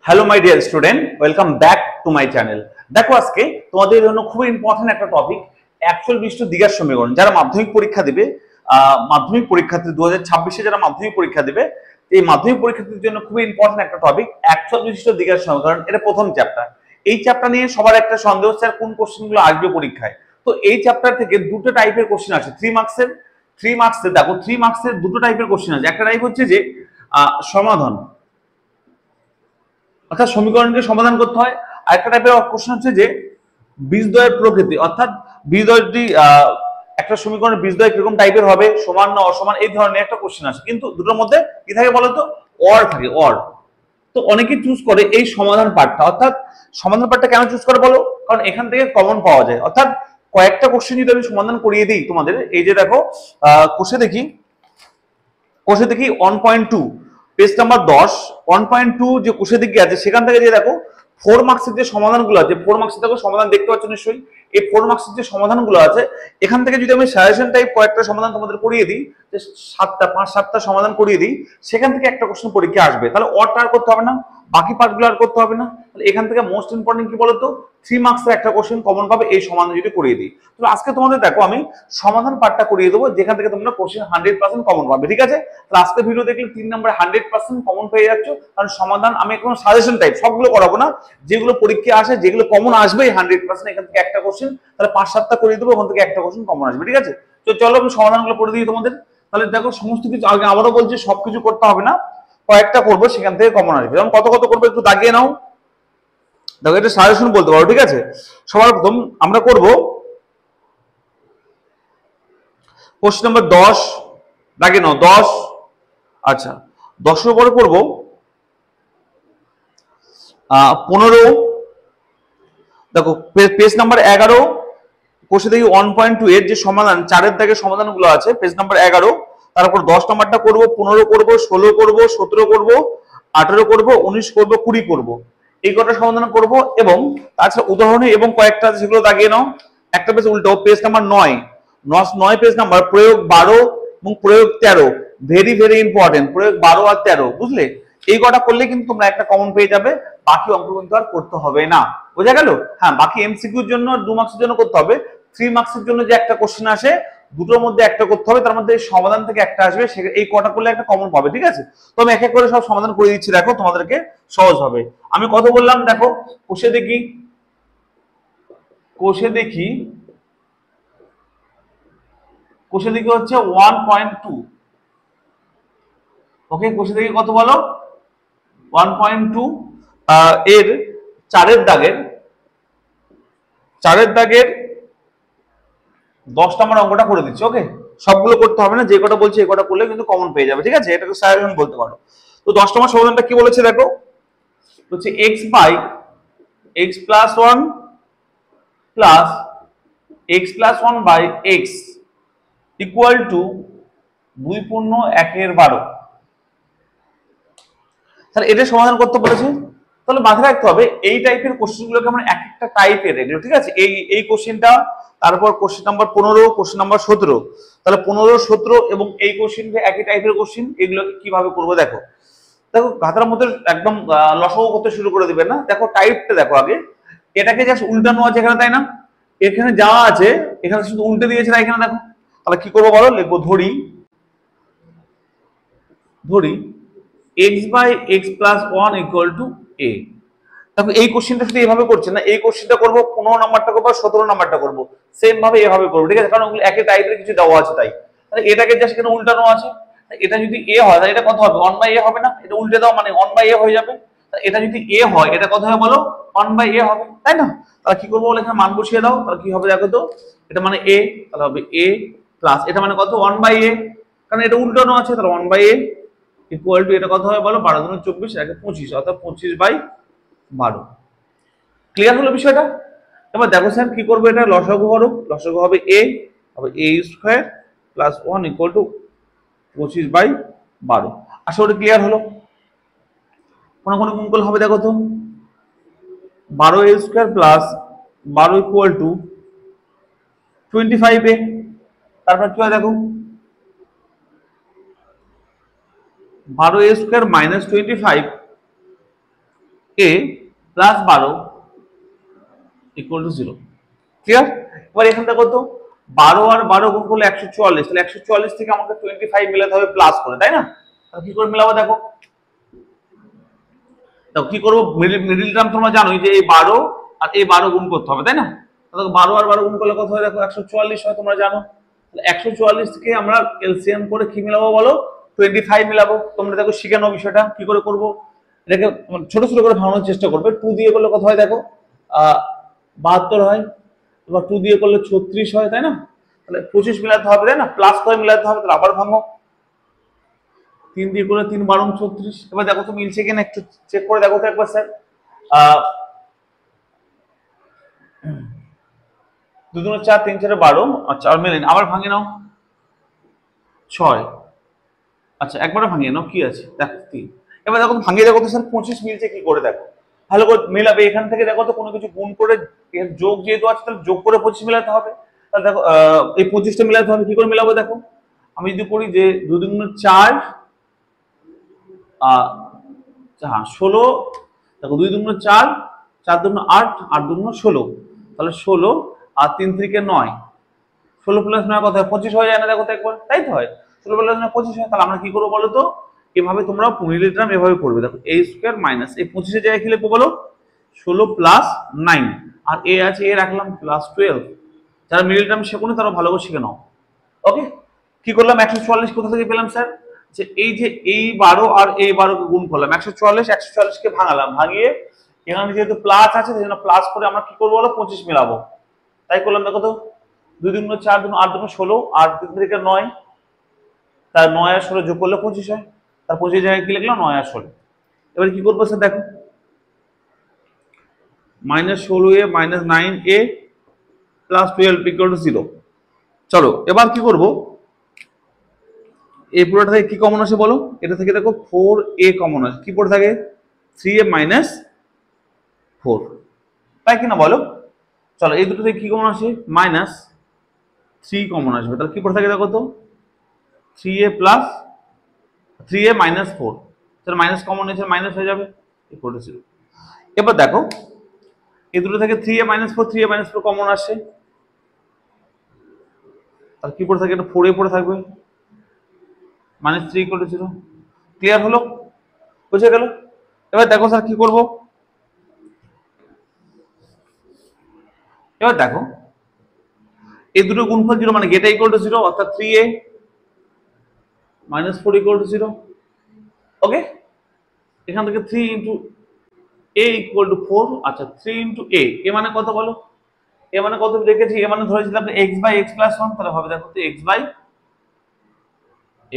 Hello my dear student, welcome back to my channel. দেখো আজকে তোমাদের জন্য খুবই ইম্পর্টেন্ট একটা টপিক, অ্যাকচুয়াল বিশিষ্ট দ্বিঘাত সমীকরণ। যারা মাধ্যমিক পরীক্ষা দিবে, মাধ্যমিক পরীক্ষার্থী 2026-এ যারা মাধ্যমিক পরীক্ষা দিবে, এই মাধ্যমিক পরীক্ষার্থীর জন্য খুবই ইম্পর্টেন্ট একটা টপিক, অ্যাকচুয়াল বিশিষ্ট দ্বিঘাত সমীকরণ। এটা প্রথম চ্যাপ্টার। এই চ্যাপ্টার নিয়ে সবার একটা সন্দেহ, স্যার কোন কোশ্চেনগুলো আসবে পরীক্ষায়। তো এই চ্যাপ্টার থেকে দুটো টাইপের কোশ্চেন আছে, 3 মার্কসের। দেখো 3 মার্কসের দুটো টাইপের কোশ্চেন আছে। একটা টাইপ হচ্ছে যে সমাধান, অর্থাৎ সমীকরণকে সমাধান করতে হয়। আরেকটা টাইপের কোশ্চেন হচ্ছে যে বীজদ্বয়ের প্রকৃতি, অর্থাৎ বীজদ্বয়টি একটা সমীকরণের বীজদ্বয় কিরকম টাইপের হবে, সমান না অসমান, এই ধরনের একটা কোশ্চেন আছে। কিন্তু দুটোর মধ্যে কি থাকে বলতো, অর থাকে, অর। তো অনেকে চুজ করে এই সমাধান পার্টটা। অর্থাৎ সমাধান পার্টটা কেন চুজ করে বলো, কারণ এখান থেকে কমন পাওয়া যায়। অর্থাৎ কয়েকটা কোশ্চেন যদি আমি সমাধান করিয়ে দিই তোমাদের, এই যে দেখো কোষে দেখি 1.2 পেজ নাম্বার 10, 1.2 যে কোষে দিকে আছে সেখান থেকে যে দেখো 4 মার্কসের যে সমাধানগুলো আছে, 4 মার্কসের দেখো সমাধান দেখতে পাচ্ছ নিশ্চয়ই। এই 4 মার্কসের যে সমাধানগুলো আছে এখান থেকে যদি আমি সাজেশন টাইপ কয়েকটা সমাধান তোমাদের করিয়ে দিই, যে 5-7টা সমাধান করিয়ে দিই, সেখান থেকে একটা কোশ্চেন পরীক্ষা আসবে। তাহলে অরটা আর করতে হবে না, বাকি পার্টগুলো আর করতে হবে না। তাহলে এখান থেকে মোস্ট ইম্পর্টেন্ট কি বলতো, 3 মার্কসের একটা কোশ্চেন কমন পাবে এই সমাধান যদি করিয়ে দিই। তো আজকে তোমাদের দেখো আমি সমাধান পার্টটা করিয়ে দেবো, যেখান থেকে তোমরা কোশ্চেন 100% কমন পাবে। ঠিক আছে, তাহলে আজকে ভিডিও দেখলে 3 নম্বরে 100% কমন পেয়ে যাচ্ছ। কারণ সমাধান আমি কোনো সাজেশন টাইপ সবগুলো করাবো না, যেগুলো পরীক্ষা আসে, যেগুলো কমন আসবেই 100%, এখান থেকে একটা কোশ্চেন, তাহলে 5-7টা করিয়ে দেবো, ওখান থেকে একটা কোশ্চেন কমন আসবে। ঠিক আছে, তো চলো আমি সমাধানগুলো করে দিই তোমাদের। তাহলে দেখো সমস্ত কিছু আগে আবারও বলছি, সবকিছু করতে হবে না, কয়েকটা করবো, সেখান থেকে কমন আসবে। যেমন কত কত করবো একটু দাগিয়ে নাও। দেখো এটা সাজেশন বলতে পারো। ঠিক আছে, সবার প্রথম আমরা করব কোশ্চেন নাম্বার 10, দাগিয়ে নাও 10। আচ্ছা, 10-এর পরে করব 15। দেখো পেজ নাম্বার 11, কোশ্চেন দেখি 1.2 এর যে সমাধান, 4-এর দাগের সমাধানগুলো আছে, পেজ নাম্বার 11। তারপর 10 নাম্বারটা করব, 15 করব, 16 করব, 17 করব, 18 করব, 19 করব, 20 করব। এই কটা সমাধান করব। এবং তাছাড়া উদাহরণে এবং কয়েকটা সেগুলো দাগিয়ে নাও। একটা পেজ উল্টো, পেজ নাম্বার 9 পেজ নাম্বার প্রয়োগ 12 এবং প্রয়োগ 13, ভেরি ভেরি ইম্পর্টেন্ট। প্রয়োগ 12 আর 13, বুঝলে? এই কটা করলে কিন্তু তোমরা একটা কমন পেয়ে যাবে, বাকি অঙ্ক কিন্তু আর করতে হবে না। বোঝা গেল? হ্যাঁ, বাকি এমসিকিউর জন্য 2 মার্কসের জন্য করতে হবে। 3 মার্কসের জন্য যে একটা কোশ্চেন আসে, দুটোর মধ্যে একটা করতে হবে, তার মধ্যে সমাধান থেকে একটা আসবে, এই কটা করলে একটা কমন পাবে। ঠিক আছে, তো আমি এক এক করে সব সমাধান করে দিচ্ছি, দেখো তোমাদেরকে সহজ হবে। আমি কত বললাম দেখো, কোষে দেখি হচ্ছে 1.2। ওকে, কোষে দেখি কত বলো, 1.2 এর 4-এর দাগের 10 নম্বর অঙ্কটা করে দিচ্ছি। ওকে, সবগুলো করতে হবে না, যে কটা বলছি এই কটা করলে কিন্তু কমন পেয়ে যাবে। ঠিক আছে, এটাকে সাজেশন বলতে পারো। তো 10 নম্বর সমাধানটা কি বলেছে দেখো, হচ্ছে x plus 1 plus x plus 1 by x equal to 2.1/12। তাহলে এটা সমাধান করতে বলেছে। তাহলে মাথায় রাখতে হবে এই টাইপের কোশ্চেনগুলোকে আমরা এক একটা টাইপের এগুলো। ঠিক আছে, এই কোশ্চেনটা, তারপর কোশ্চেন নাম্বার 15, কোশ্চেন নাম্বার 17। তাহলে 15, 17 এবং এই কোশ্চেনটা একই টাইপের কোশ্চেন। এগুলোকে কিভাবে করবো দেখো, খাতার মধ্যে একদম লসাগু করতে শুরু করে দিবেন না। দেখো টাইপটা দেখো আগে, এটাকে জাস্ট উল্টানো আছে এখানে, তাই না? এখানে যা আছে এখানে শুধু উল্টে দিয়েছে না, এখানে দেখো। তাহলে কি করবো বলো, লিখবো ধরি x by x plus 1 equal to a। তারপর এই কোশ্চেনটা শুধু এইভাবে করছে না, এই কোশ্চেনটা করবো, 15 নাম্বারটা করবো, 17 নাম্বারটা করবো, সেম ভাবে এভাবে করবো। ঠিক আছে, কারণ ওগুলো একই টাইপের কিছু দেওয়া আছে, তাই এটাকে জাস্ট এখানে উল্টানো আছে। এটা যদি a হয় তাহলে এটা কত হবে, 1/a হবে না? এটা উল্টে দাও মানে 1/a হয়ে যাবে। এটা যদি a হয় এটা কত হবে বলো, 1/a হবে, তাই না? তাহলে কি করবো বলে এখানে মান বসিয়ে দাও। তাহলে কি হবে দেখো তো, এটা মানে a, তাহলে হবে a প্লাস এটা মানে কত, 1/a, কারণ এটা উল্টানো আছে। তাহলে 1/a ইকুয়াল টু এটা কত হবে বলো, 12 × 24 একে 25, অর্থাৎ 25/12। ক্লিয়ার হলো বিষয়টা? এবার দেখো স্যার কি করবো, এটা লসাগু করো। লসাগু হবে a square plus 1 equal two 25/12। আশা করি ক্লিয়ার হলো। কোনো গুণফল হবে দেখো তো, 12a square plus 12 equal to 25a। তারপর কি হয় দেখো, 12a square minus 25 a plus 12 equal to 0। Clear? এবার এখান থেকে কত 12 আর 12 গুণ করলে 144, তাহলে 144 থেকে আমাকে 25 মিলাতে হবে প্লাস করে, তাই না? তাহলে কি করে মিলাবো দেখো, কি করবো, মিডিল টার্ম তোমরা জানোই যে এই 12 আর এই 12 গুণ করতে হবে, তাই না? তাহলে 12 আর 12 গুণ করলে কত হয় দেখো 144 হয়, তোমরা জানো। তাহলে 144 থেকে আমরা এলসিএম করে কি মিলাবো বলো, 25 মিলাবো। তোমরা দেখো শিখে নাও বিষয়টা কি করে করবো, এটাকে ছোট ছোট করে ভাঙানোর চেষ্টা করবে। 2 দিয়ে করলে কত হয় দেখো 72 হয়, এবার 2 দিয়ে করলে 36 হয়, তাই না? তাহলে 25 মিলাতে হবে, তাই না? প্লাস করে মিলাতে হবে, তাহলে আবার ভাঙো। 3 দিয়ে করে 3 12 36। এবার দেখো তো মিলছে কিনা একটু চেক করে দেখো তো একবার স্যার। 2 2 4 3 4 12, আচ্ছা আর মেলেন, আবার ভাঙিয়ে নাও 6, আচ্ছা একবারে ভাঙিয়ে নাও, কি আছে দেখো 3। এবার দেখো ভাঙিয়ে দেখো তো স্যার 25 মিলছে কি করে দেখো, ভালো করে মিলাবে। এখান থেকে দেখো তো কোনো কিছু গুণ করে এর যোগ যেহেতু আছে তাহলে যোগ করে 25 মিলাতে হবে। তাহলে দেখো এই 25টা মিলাতে হবে, কি করে মিলাবো দেখো, আমি যদি করি যে 2 2 4 হ্যাঁ 16, দেখো 2 2 4 4 2 8 8 2 16, তাহলে 16 আর 3 3 9, 16 প্লাস 9 কত হয় 25 হয়ে যায় না দেখো তো একবার, তাই তো হয় 16 প্লাস 9 25 হয়। তাহলে আমরা কি করবো বলো তো, এভাবে তোমরা মিডিল টার্ম এভাবে করবে, দেখো a স্কয়ার মাইনাস এই 25 এর জায়গায় কি লিখবো বলো, 16 প্লাস 9 আর a আছে a রাখলাম প্লাস 12। যারা মিডিল টার্ম শেখোনি তারা ভালো করে শিখে নাও। ওকে, কি করলাম 144 কোথা থেকে পেলাম স্যার, যে এই 12 আর এই 12 কে গুণ করলাম, 144 কে ভাঙালাম, ভাঙিয়ে এখানে যেহেতু প্লাস আছে সেজন্য প্লাস করে আমরা কি করবো বলো 25 মিলাবো, তাই করলাম। দেখো তো 2 2 4 2 8 2 16 আর 3 থেকে 9, তার 9 আর 16 যোগ করলে 25 হয়, তার 25 জায়গায় কি লিখলাম 9 আর 16। এবার কি করবো স্যার দেখো, -16a -9a plus 12 equal to 0। চলো এবার কি করবো, এই পুরোটা থেকে কি কমন আসে বলো, এটা থেকে দেখো 4a কমন আসে, কি পড়ে থাকে 3a -4, তাই কিনা বলো। চলো এই দুটো থেকে কি কমন আসে -3 কমন আসবে, তাহলে কি পড়ে থাকে দেখো তো 3a -4, তাহলে মাইনাস কমন এসে মাইনাস হয়ে যাবে ইকুয়াল টু 0। এবার দেখো এই দুটো থেকে 3a -4 কমন আসে, তাহলে কি পড়ে থাকে এটা 4a পড়ে থাকবে, -3 ইকুয়াল টু 0। ক্লিয়ার হলো, বুঝে গেল? এবার দেখো স্যার কি করব, এবার দেখো এই দুটো গুণফল 0 মানে এটা ইকুয়াল টু 0, অর্থাৎ 3a -4 ইকুয়াল টু 0। ওকে, এখান থেকে 3 ইন্টু a ইকুয়াল টু 4, আচ্ছা 3 ইন্টু a, এ মানে কত বলো, এ মানে কত রেখেছি, এ মানে ধরেছিলাম x বাই x প্লাস 1, তাহলে হবে দেখো তো x by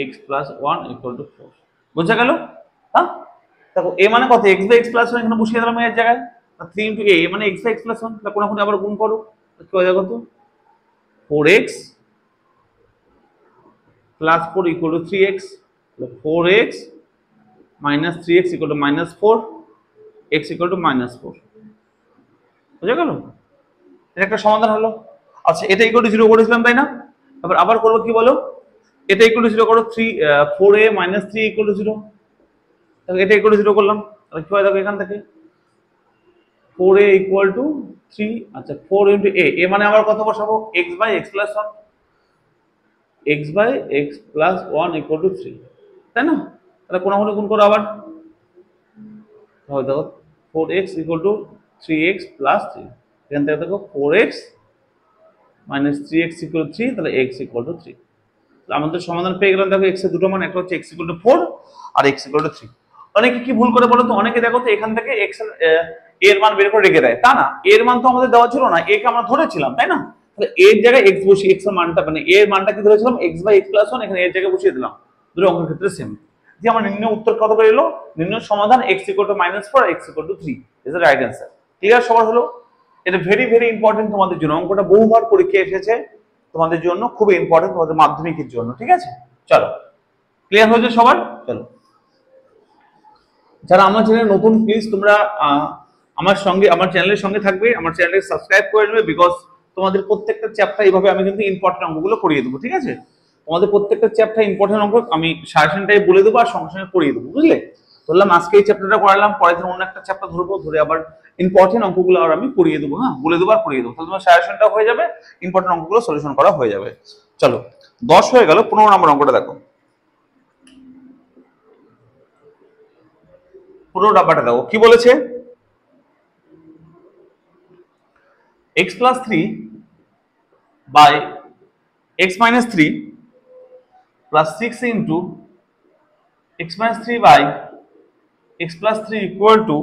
x plus 1 equal to 4। বুঝা গেল? হ্যাঁ দেখো এ মানে কত x বাই x প্লাস 1 এখানে বসিয়ে দিলাম এর জায়গায়, 3 ইন্টু a মানে x বাই x প্লাস 1, তাহলে কোন আবার গুণ করো, কি হয় দেখো তো 4x plus 4 equal two 3x, 4x minus 3x equal to -4, x equal to -4। বুঝা গেল? এটা একটা সমাধান হলো। আচ্ছা এটা ইকুয়াল টু 0 করেছিলাম তাই না, আবার করবো কি বলো, এটা ইকুয়াল টু 0 করো 4a - 3 ইকুয়াল টু 0, তাহলে এটা ইকুয়াল টু 0 করলাম, তাহলে কি হয় দেখো এখান থেকে 4a ইকুয়াল টু 3, আচ্ছা 4 ইন্টু a মানে আবার কত বসাবো x by x plus 1, x by x plus 1 equal to 3, তাই না? তাহলে কোন গুণ করো আবার, তাহলে দেখো 4x equal to 3x plus 3, এখান থেকে দেখো 4x minus 3x equal to 3, তাহলে x ইকুয়াল টু 3। আমাদের সমাধান পেয়ে গেলাম, দেখো x এর দুটো মান, একটা হচ্ছে x ইকুয়াল টু 4 আর x ইকুয়াল টু 3। অনেকে কি ভুল করে বলো তো, অনেকে দেখো তো এখান থেকে x এর মান বের করে রেখে দেয়, তা না, এর মান তো আমাদের দেওয়া ছিল না, a কে আমরা ধরেছিলাম তাই না, তাহলে এর জায়গায় x বসিয়ে x এর মানটা মানে এর মানটা কি ধরেছিলাম x বাই x প্লাস 1, এখানে এর জায়গায় বসিয়ে দিলাম, দুটো অঙ্কের ক্ষেত্রে সেম। যে আমার নির্ণয় উত্তর কত করে এলো, নির্ণয় সমাধান x equal to -4 x equal to 3 is the right answer. Clear সবার হলো? এটা ভেরি ভেরি ইম্পর্টেন্ট তোমাদের জন্য, অঙ্কটা বহুবার পরীক্ষায় এসেছে, তোমাদের জন্য খুবই ইম্পর্টেন্ট, তোমাদের মাধ্যমিকের জন্য। ঠিক আছে, চলো ক্লিয়ার হয়েছে সবার? চলো যারা আমার চ্যানেলে নতুন প্লিজ তোমরা আমার চ্যানেলের সঙ্গে থাকবে, আমার চ্যানেলকে সাবস্ক্রাইব করে নেবে, বিকজ তোমাদের প্রত্যেকটা চ্যাপ্টার এইভাবে আমি কিন্তু ইম্পর্টেন্ট অঙ্কগুলো করিয়ে দেবো। ঠিক আছে, তোমাদের প্রত্যেকটা চ্যাপ্টার ইম্পর্টেন্ট অঙ্ক আমি সাজেশনটাই বলে দেবো আর সঙ্গে সঙ্গে করিয়ে দেবো, বুঝলে? ধরলাম আজকে এই চ্যাপ্টারটা করালাম, পরের দিন অন্য একটা চ্যাপ্টার ধরবো, ধরে আবার ইম্পর্টেন্ট অঙ্কগুলো আর আমি করিয়ে দেবো, হ্যাঁ বলে দেবো আর করিয়ে দেবো, তাহলে তোমার সাজেশনটা হয়ে যাবে, ইম্পর্টেন্ট অঙ্কগুলো সলিউশন করা হয়ে যাবে। চলো 10 হয়ে গেল, 15 নম্বর অঙ্কটা দেখো। 15 নাম্বারটা দেখো কি বলেছে, x plus 3 by x minus 3 plus 6 into x minus 3 by x plus 3 equal to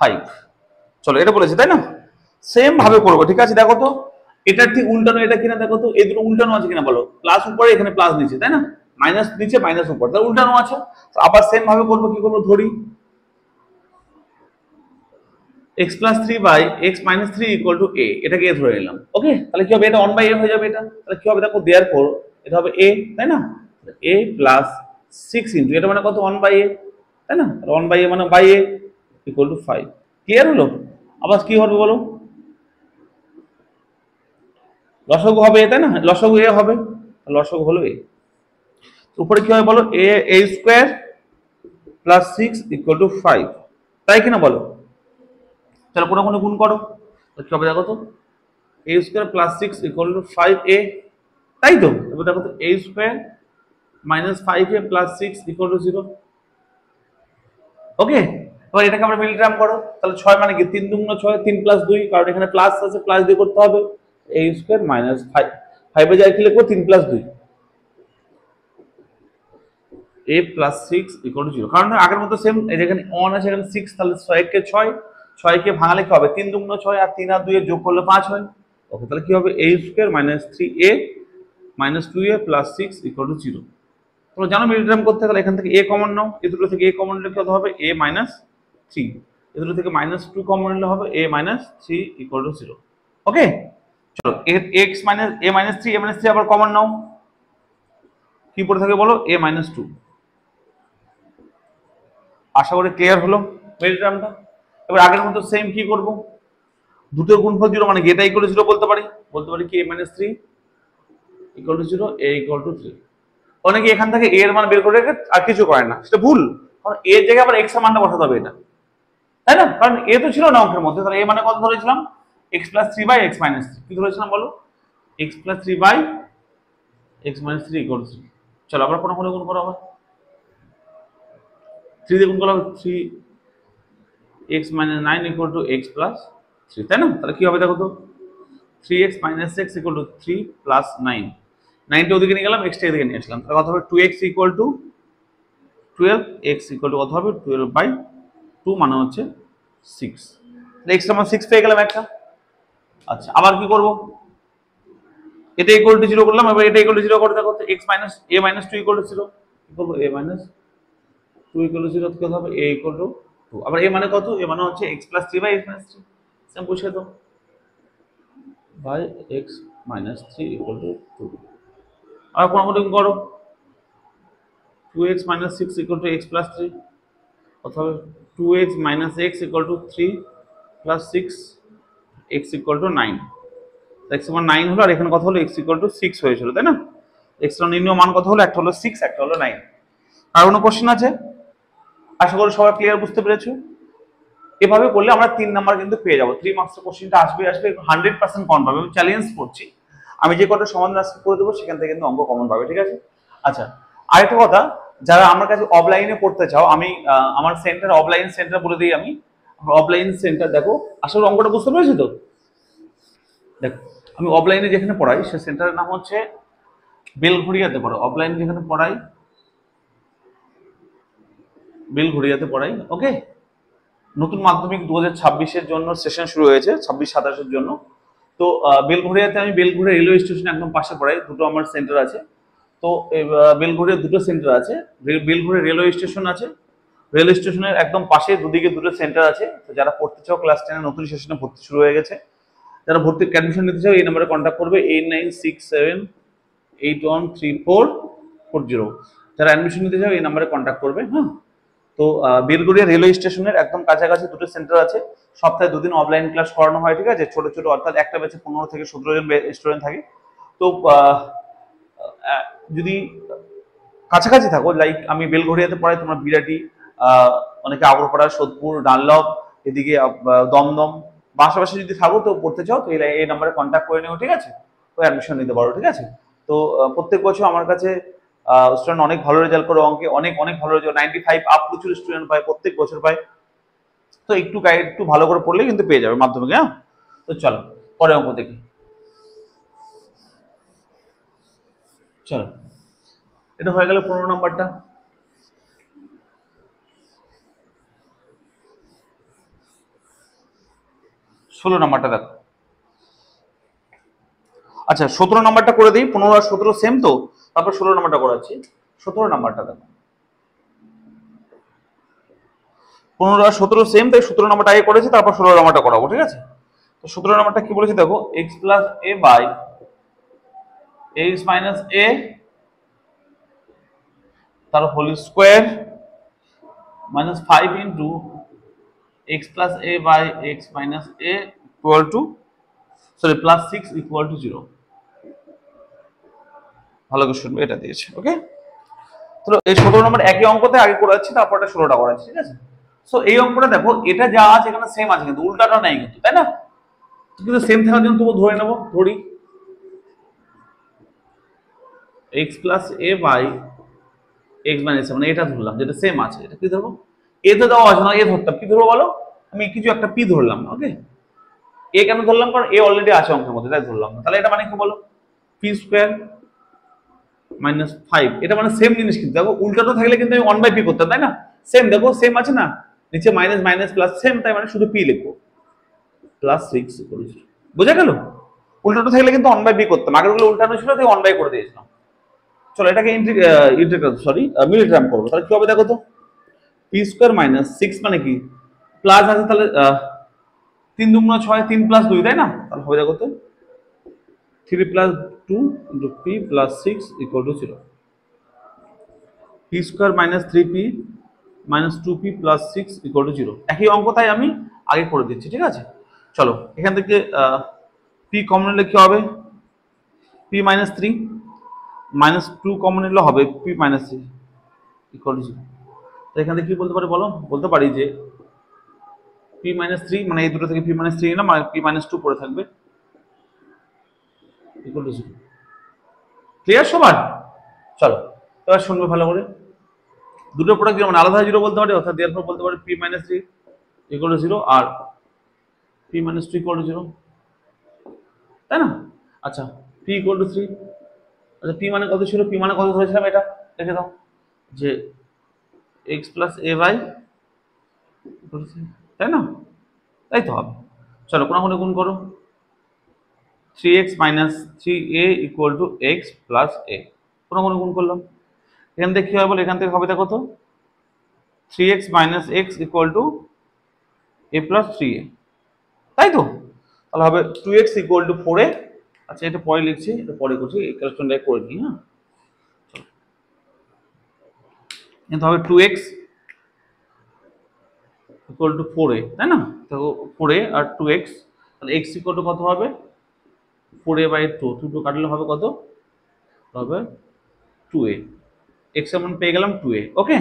5। চলো এটা বলেছে তাই না, সেম ভাবে করবো, ঠিক আছে। দেখো তো এটা ঠিক উল্টানো, এটা কিনা দেখো তো, এই দুটো উল্টানো আছে কিনা বলো, প্লাস উপরে এখানে প্লাস নিচে তাই না, মাইনাস নিচে মাইনাস উপর, তাহলে উল্টানো আছে। আবার সেম ভাবে করবো, কি করবো, ধরি x plus 3 by x minus 3 equal to a, এটাকে a ধরে নিলাম। ওকে, তাহলে কি হবে, এটা 1 by a হয়ে যাবে। এটা তাহলে কি হবে দেখো, therefore এটা হবে a, তাই না, a plus 6 into এটা মানে কত, 1 by a, তাই না, 1 by a মানে by a equal to 5। Clear হলো? আবার কি হবে বলো, লসাগু হবে, তাই না, লসাগু a হবে, লসাগু হলো a। উপরে কি হবে বলো, a square plus 6 equal two 5, তাই কিনা বলো। তাহলে কোনো কোনো গুণ করো, কি হবে দেখো তো, a square plus 6 equal two 5a, তাই তো। এবার দেখো তো a square minus 5a plus 6 equal to 0। ওকে, এবার এটাকে আমরা মিল টার্ম করো, তাহলে 6 মানে কি 3 দুগুণ 6, 3 প্লাস 2, কারণ এখানে প্লাস আছে, প্লাস দিয়ে করতে হবে, a স্কয়ার মাইনাস 5 এ যাই কি লিখবো, 3 plus 2 a plus 6 equal to 0, কারণ আগের মতো সেম, এখানে 1 আছে এখানে 6, তাহলে 6 কে 6 কে ভাঙালে কি হবে, 3 দুগুণ 6 আর 3 আর 2 এর যোগ করলে 5 হয়। ওকে, তাহলে কি হবে, a square minus 3a minus 2a plus 6 equal to 0। তোমরা জানো মিল টার্ম করতে, তাহলে এখান থেকে a কমন নাও, এই দুটো থেকে a কমন নিলে কত হবে, a মাইনাস 3, এই দুটো থেকে মাইনাস 2 কমন নিলে হবে a মাইনাস 3 ইকুয়াল টু 0। ওকে, চলো x minus a minus 3, a minus 3 আবার কমন নাও, কি পড়ে থাকে বলো, a মাইনাস 2। আশা করি ক্লিয়ার হলো মিল টার্মটা। এবার আগের মতো সেম কি করব, দুটোর গুণফল 0 মানে কি, এটা ইকুয়াল টু 0 বলতে পারি কি a minus 3 equal to 0, a equal to 3। অনেকে এখান থেকে a এর মান বের করে রেখে আর কিছু করে না, সেটা ভুল, কারণ a এর জায়গায় আবার x এর মানটা বসাতে হবে এটা, তাই না, কারণ a তো ছিল না অঙ্কের মধ্যে, তাহলে a মানে কত ধরেছিলাম, x plus 3 by x minus 3, কি ধরেছিলাম বলো, x plus 3 by x minus 3 equal to 3। চলো আবার কোনো গুণ করো, আবার 3 দিয়ে গুণ করলে 3x minus 9 equal to x plus 3, তাই না। তাহলে কি হবে দেখো তো, 3x minus x equal to 3 plus 9, 9টা ওদিকে নিয়ে গেলাম, x টা এদিকে নিয়ে আসলাম, তাহলে কত হবে 2x equal to 12, x equal to কত হবে 12 by 2 মানে হচ্ছে 6, x এর মান 6 পেয়ে গেলাম একটা। আচ্ছা আবার কি করব, এটা ইকুয়াল টু 0 করলাম, এবার এটা ইকুয়াল টু 0 করে দেখো, x minus a minus 2 equal to 0, কি করব, a মাইনাস 2 ইকুয়াল টু 0 কত হবে, a ইকুয়াল টু 2, আবার a মানে কত, a মানে হচ্ছে x plus 3 by x minus 3, same বসিয়ে দাও, by x minus 3 equal to 2। আর কোন মত করো, 2x minus 6 equal to x plus 3, অথবা 2x minus x equal to 3 plus 6, x equal to 9, x এর মান 9 হলো, আর এখানে কত হলো, x ইকুয়াল টু 6 হয়েছিল, তাই না। x এর নির্ণয় মান কত হলো, একটা হলো 6, একটা হলো 9। আর কোনো কোশ্চেন আছে? আশা করি সবাই ক্লিয়ার বুঝতে পেরেছো। এভাবে করলে আমরা 3 নাম্বার কিন্তু পেয়ে যাবো, 3 মার্কসের কোশ্চেনটা আসবে 100% কমন পাবে, আমি চ্যালেঞ্জ করছি, আমি যে কটা সমাধান আজকে করে দেবো সেখান থেকে কিন্তু অঙ্ক কমন পাবে, ঠিক আছে। আচ্ছা আরেকটা কথা, যারা আমার কাছে অফলাইনে পড়তে চাও, আমি আমার সেন্টার অফলাইন সেন্টার বলে দিই, আমি অফলাইন সেন্টার দেখো, আসলে অঙ্কটা বুঝতে পেরেছো তো। দেখো আমি অফলাইনে যেখানে পড়াই সে সেন্টারের নাম হচ্ছে বেলঘড়িয়াতে পড়াই, অফলাইনে যেখানে পড়াই বেলঘড়িয়াতে পড়াই। ওকে, নতুন মাধ্যমিক 2026-এর জন্য সেশন শুরু হয়েছে, 26-27-এর জন্য। তো বেলঘড়িয়াতে আমি বেলঘড়িয়া রেলওয়ে স্টেশন একদম পাশে পড়াই, দুটো আমার সেন্টার আছে। তো বেলঘড়িয়া দুটো সেন্টার আছে, বেলঘড়িয়া রেলওয়ে স্টেশন আছে, রেলওয়ে স্টেশনের একদম পাশে দুদিকে দুটো সেন্টার আছে। তো যারা পড়তে চাও ক্লাস 10 নতুন সেশনে ভর্তি শুরু হয়ে গেছে, যারা ভর্তি অ্যাডমিশন নিতে চাও এই নম্বরে কন্ট্যাক্ট করবে 8967813440। যারা অ্যাডমিশন নিতে চাও এই নম্বরে কন্ট্যাক্ট করবে। হ্যাঁ, তো বেলঘড়িয়া রেলওয়ে স্টেশনের একদম কাছাকাছি দুটো সেন্টার আছে, সপ্তাহে 2 দিন অফলাইন ক্লাস করানো হয়, ঠিক আছে। ছোট ছোট অর্থাৎ একটা ব্যাচে 15 থেকে 17 জন স্টুডেন্ট থাকে। তো যদি কাছাকাছি থাকো, লাইক আমি বেলঘড়িয়াতে পড়াই, তোমরা বিরাটি, অনেকে আগরপাড়া, সোদপুর, ডানলপ, এদিকে দমদম বা আশেপাশে যদি থাকো তো পড়তে চাও, তো এই নাম্বারে কন্ট্যাক্ট করে নেবো, ঠিক আছে? তো অ্যাডমিশন নিতে পারো, ঠিক আছে? তো প্রত্যেক বছর আমার কাছে স্টুডেন্ট অনেক ভালো রেজাল্ট করে, অঙ্কে অনেক অনেক ভালো রেজাল্ট, 95 আপ প্রচুর স্টুডেন্ট পায়, প্রত্যেক বছর পায়। তো একটু ভালো করে পড়লে কিন্তু পেয়ে যাবে মাধ্যমিকে। হ্যাঁ, তো চলো পরে অঙ্ক দেখি। চলো, এটা হয়ে গেল 15 নম্বরটা। 16 নম্বরটা দেখো। আচ্ছা 17 নম্বরটা করে দিই, 15 আর 17 সেম তো, তারপর 16 নম্বরটা করাচ্ছি। 17 নম্বরটা দেখো, 15 আর 17 সেম, তাই 17 নম্বরটা আগে করেছি, তারপর 16 নম্বরটা করাবো, ঠিক আছে? তো 17 নম্বরটা কি বলেছে দেখো, x plus a by x minus a তার whole square minus 5 into x plus a by x minus a equal to, sorry, plus 6 equal to 0। ভালো করে শুনবে, এটা দিয়েছে, ওকে? তো এই 17 নম্বর একই অঙ্কতে আগে করাচ্ছি, তারপরটা 16টা করাচ্ছি, ঠিক আছে? সো এই অঙ্কটা দেখো, এটা যা আছে এখানে সেম আছে, কিন্তু উল্টাটা নাই কিন্তু, তাই না? কিন্তু সেম থাকার জন্য তবু ধরে নেবো, ধরি x plus a by x minus, মানে এটা ধরলাম যেটা সেম আছে, এটা কি ধরবো? এ তো দেওয়া আছে না, এ ধরতাম, কি ধরবো বলো? আমি কিছু একটা পি ধরলাম, ওকে? এ কেন ধরলাম? কারণ এ অলরেডি আছে অঙ্কের মধ্যে, তাই ধরলাম না। তাহলে এটা মানে কি বলো? পি স্কোয়ার মাইনাস 5, এটা মানে সেম জিনিস, কিন্তু দেখো উল্টাটা থাকলে কিন্তু আমি 1/p করতাম, তাই না? সেম, দেখো সেম আছে না, নিচে মাইনাস মাইনাস প্লাস সেম, তাই মানে শুধু পি লিখবো, প্লাস 6 বোঝা গেল? উল্টাটা থাকলে কিন্তু 1/p করতাম, আগের গুলো উল্টানো ছিল, তাই 1/p করে দিয়েছিলাম। চলো এটাকে মিডল টার্ম করবো, তাহলে কি হবে দেখো তো, পি স্কোয়ার মাইনাস 6 মানে কি, প্লাস আছে, তাহলে 3 দুগুণ 6, 3 প্লাস 2, তাই না? তাহলে হবে দেখো তো 3 plus 2 into P plus 6 equal to 0। P square minus 3p minus 2p plus 6 equal to 0। একই অঙ্ক, তাই আমি আগে করে দিচ্ছি, ঠিক আছে? চলো এখান থেকে পি কমন নিলে কি হবে, পি মাইনাস 3 মাইনাস 2 কমন নিলে হবে পি মাইনাস 3 ইকুয়াল টু 0। তো এখান থেকে কি বলতে পারি বলো? বলতে পারি যে পি মাইনাস 3, মানে এই দুটো থেকে পি মাইনাস 3 নিলাম, আর পি মাইনাস 2 পড়ে থাকবে, ইকুয়াল টু 0। ক্লিয়ার সবার? চলো এবার শুনবে ভালো করে, দুটো প্রোডাক্ট যেমন আলাদা 0 বলতে পারি, অর্থাৎ দেওয়ার পর বলতে পারি পি মাইনাস 3 ইকুয়াল টু 0 আর পি মাইনাস 2 ইকুয়াল টু 0, তাই না? আচ্ছা, পি ইকুয়াল টু 3, আচ্ছা পি মানে কত ছিল? পি মানে কত ধরেছিলাম, এটা লিখে দাও, যে এক্স প্লাস এ বাই, তাই না? তাই তো হবে। চলো কোনাকুনি গুণ করো, 3x minus 3a equal to x plus a, কোনাকুনি গুণ করলাম। এখান থেকে কি হবে বলে, এখান থেকে হবে দেখো তো 3x minus x equal to A plus 3a, তাই তো? তাহলে হবে 2x ইকুয়াল টু 4a। আচ্ছা এটা পরে লিখছি, এটা পরে করছি, এই ক্যালকুলেশনটা করে নিই। হ্যাঁ, কিন্তু হবে 2x ইকুয়াল টু 4a, তাই না? দেখো 4a আর 2x, তাহলে x ইকুয়াল টু কত হবে, 4a বাই 2, 2 কাটলে হবে কত, হবে 2a, x এমন পেয়ে গেলাম 2a, ওকে?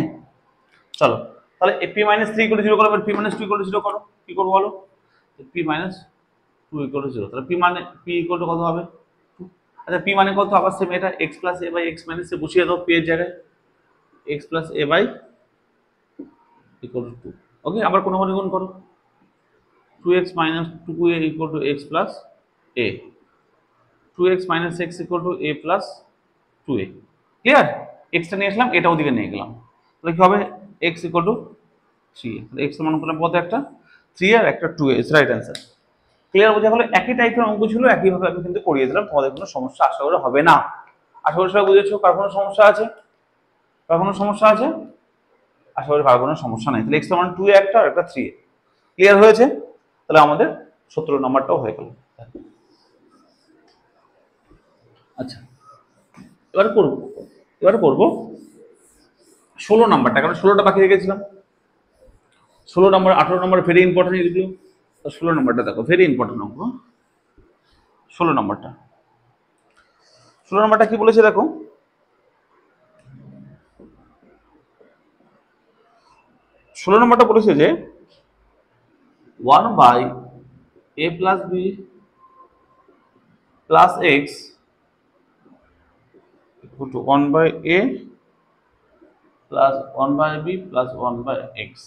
চলো তাহলে p মাইনাস 3 ইকুয়াল টু 0 করো, p মাইনাস 2 ইকুয়াল টু 0 করো, কি করবো বলো? p মাইনাস 2 ইকুয়াল টু 0, তাহলে p মানে p ইকুয়াল টু কত হবে, 2। আচ্ছা p মানে কত, আবার সেম এটা x plus a by x minus a বসিয়ে দাও p এর জায়গায়, x plus a by equal to 2, okay? আবার কোনো গুণ করো, 2x minus 2a equal to x plus a, 2x minus x equal to a plus 2a, clear? x টা নিয়ে আসলাম, এটা ওদিকে নিয়ে গেলাম, তাহলে কি হবে, x ইকুয়াল টু 3a, তাহলে x এর মান করলাম কত, একটা 3 আর একটা 2a, is right answer. Clear? বোঝা গেল? একই টাইপের অঙ্ক ছিল, একইভাবে আমি কিন্তু করিয়ে দিলাম, তোমাদের কোনো সমস্যা আশা করা হবে না। আশা করি সবাই বুঝেছো, কার কোনো সমস্যা আছে? কার কোনো সমস্যা আছে? আশা করি কার কোনো সমস্যা নাই। তাহলে x এর মান 2a একটা আর একটা 3a, ক্লিয়ার হয়েছে? তাহলে আমাদের 17 নম্বরটাও হয়ে গেল। আচ্ছা এবারে করবো 16 নম্বরটা, কারণ 16টা বাকি রেখেছিলাম। 16 নম্বর, 18 নম্বর ভেরি ইম্পর্টেন্ট এগুলো, 16 নম্বরটা দেখো, ভেরি ইম্পর্টেন্ট অঙ্ক। 16 নম্বরটা কি বলেছে দেখো, 16 নম্বরটা বলেছে যে 1 by a plus b plus x equal to 1 by a plus 1 by b plus 1 by x.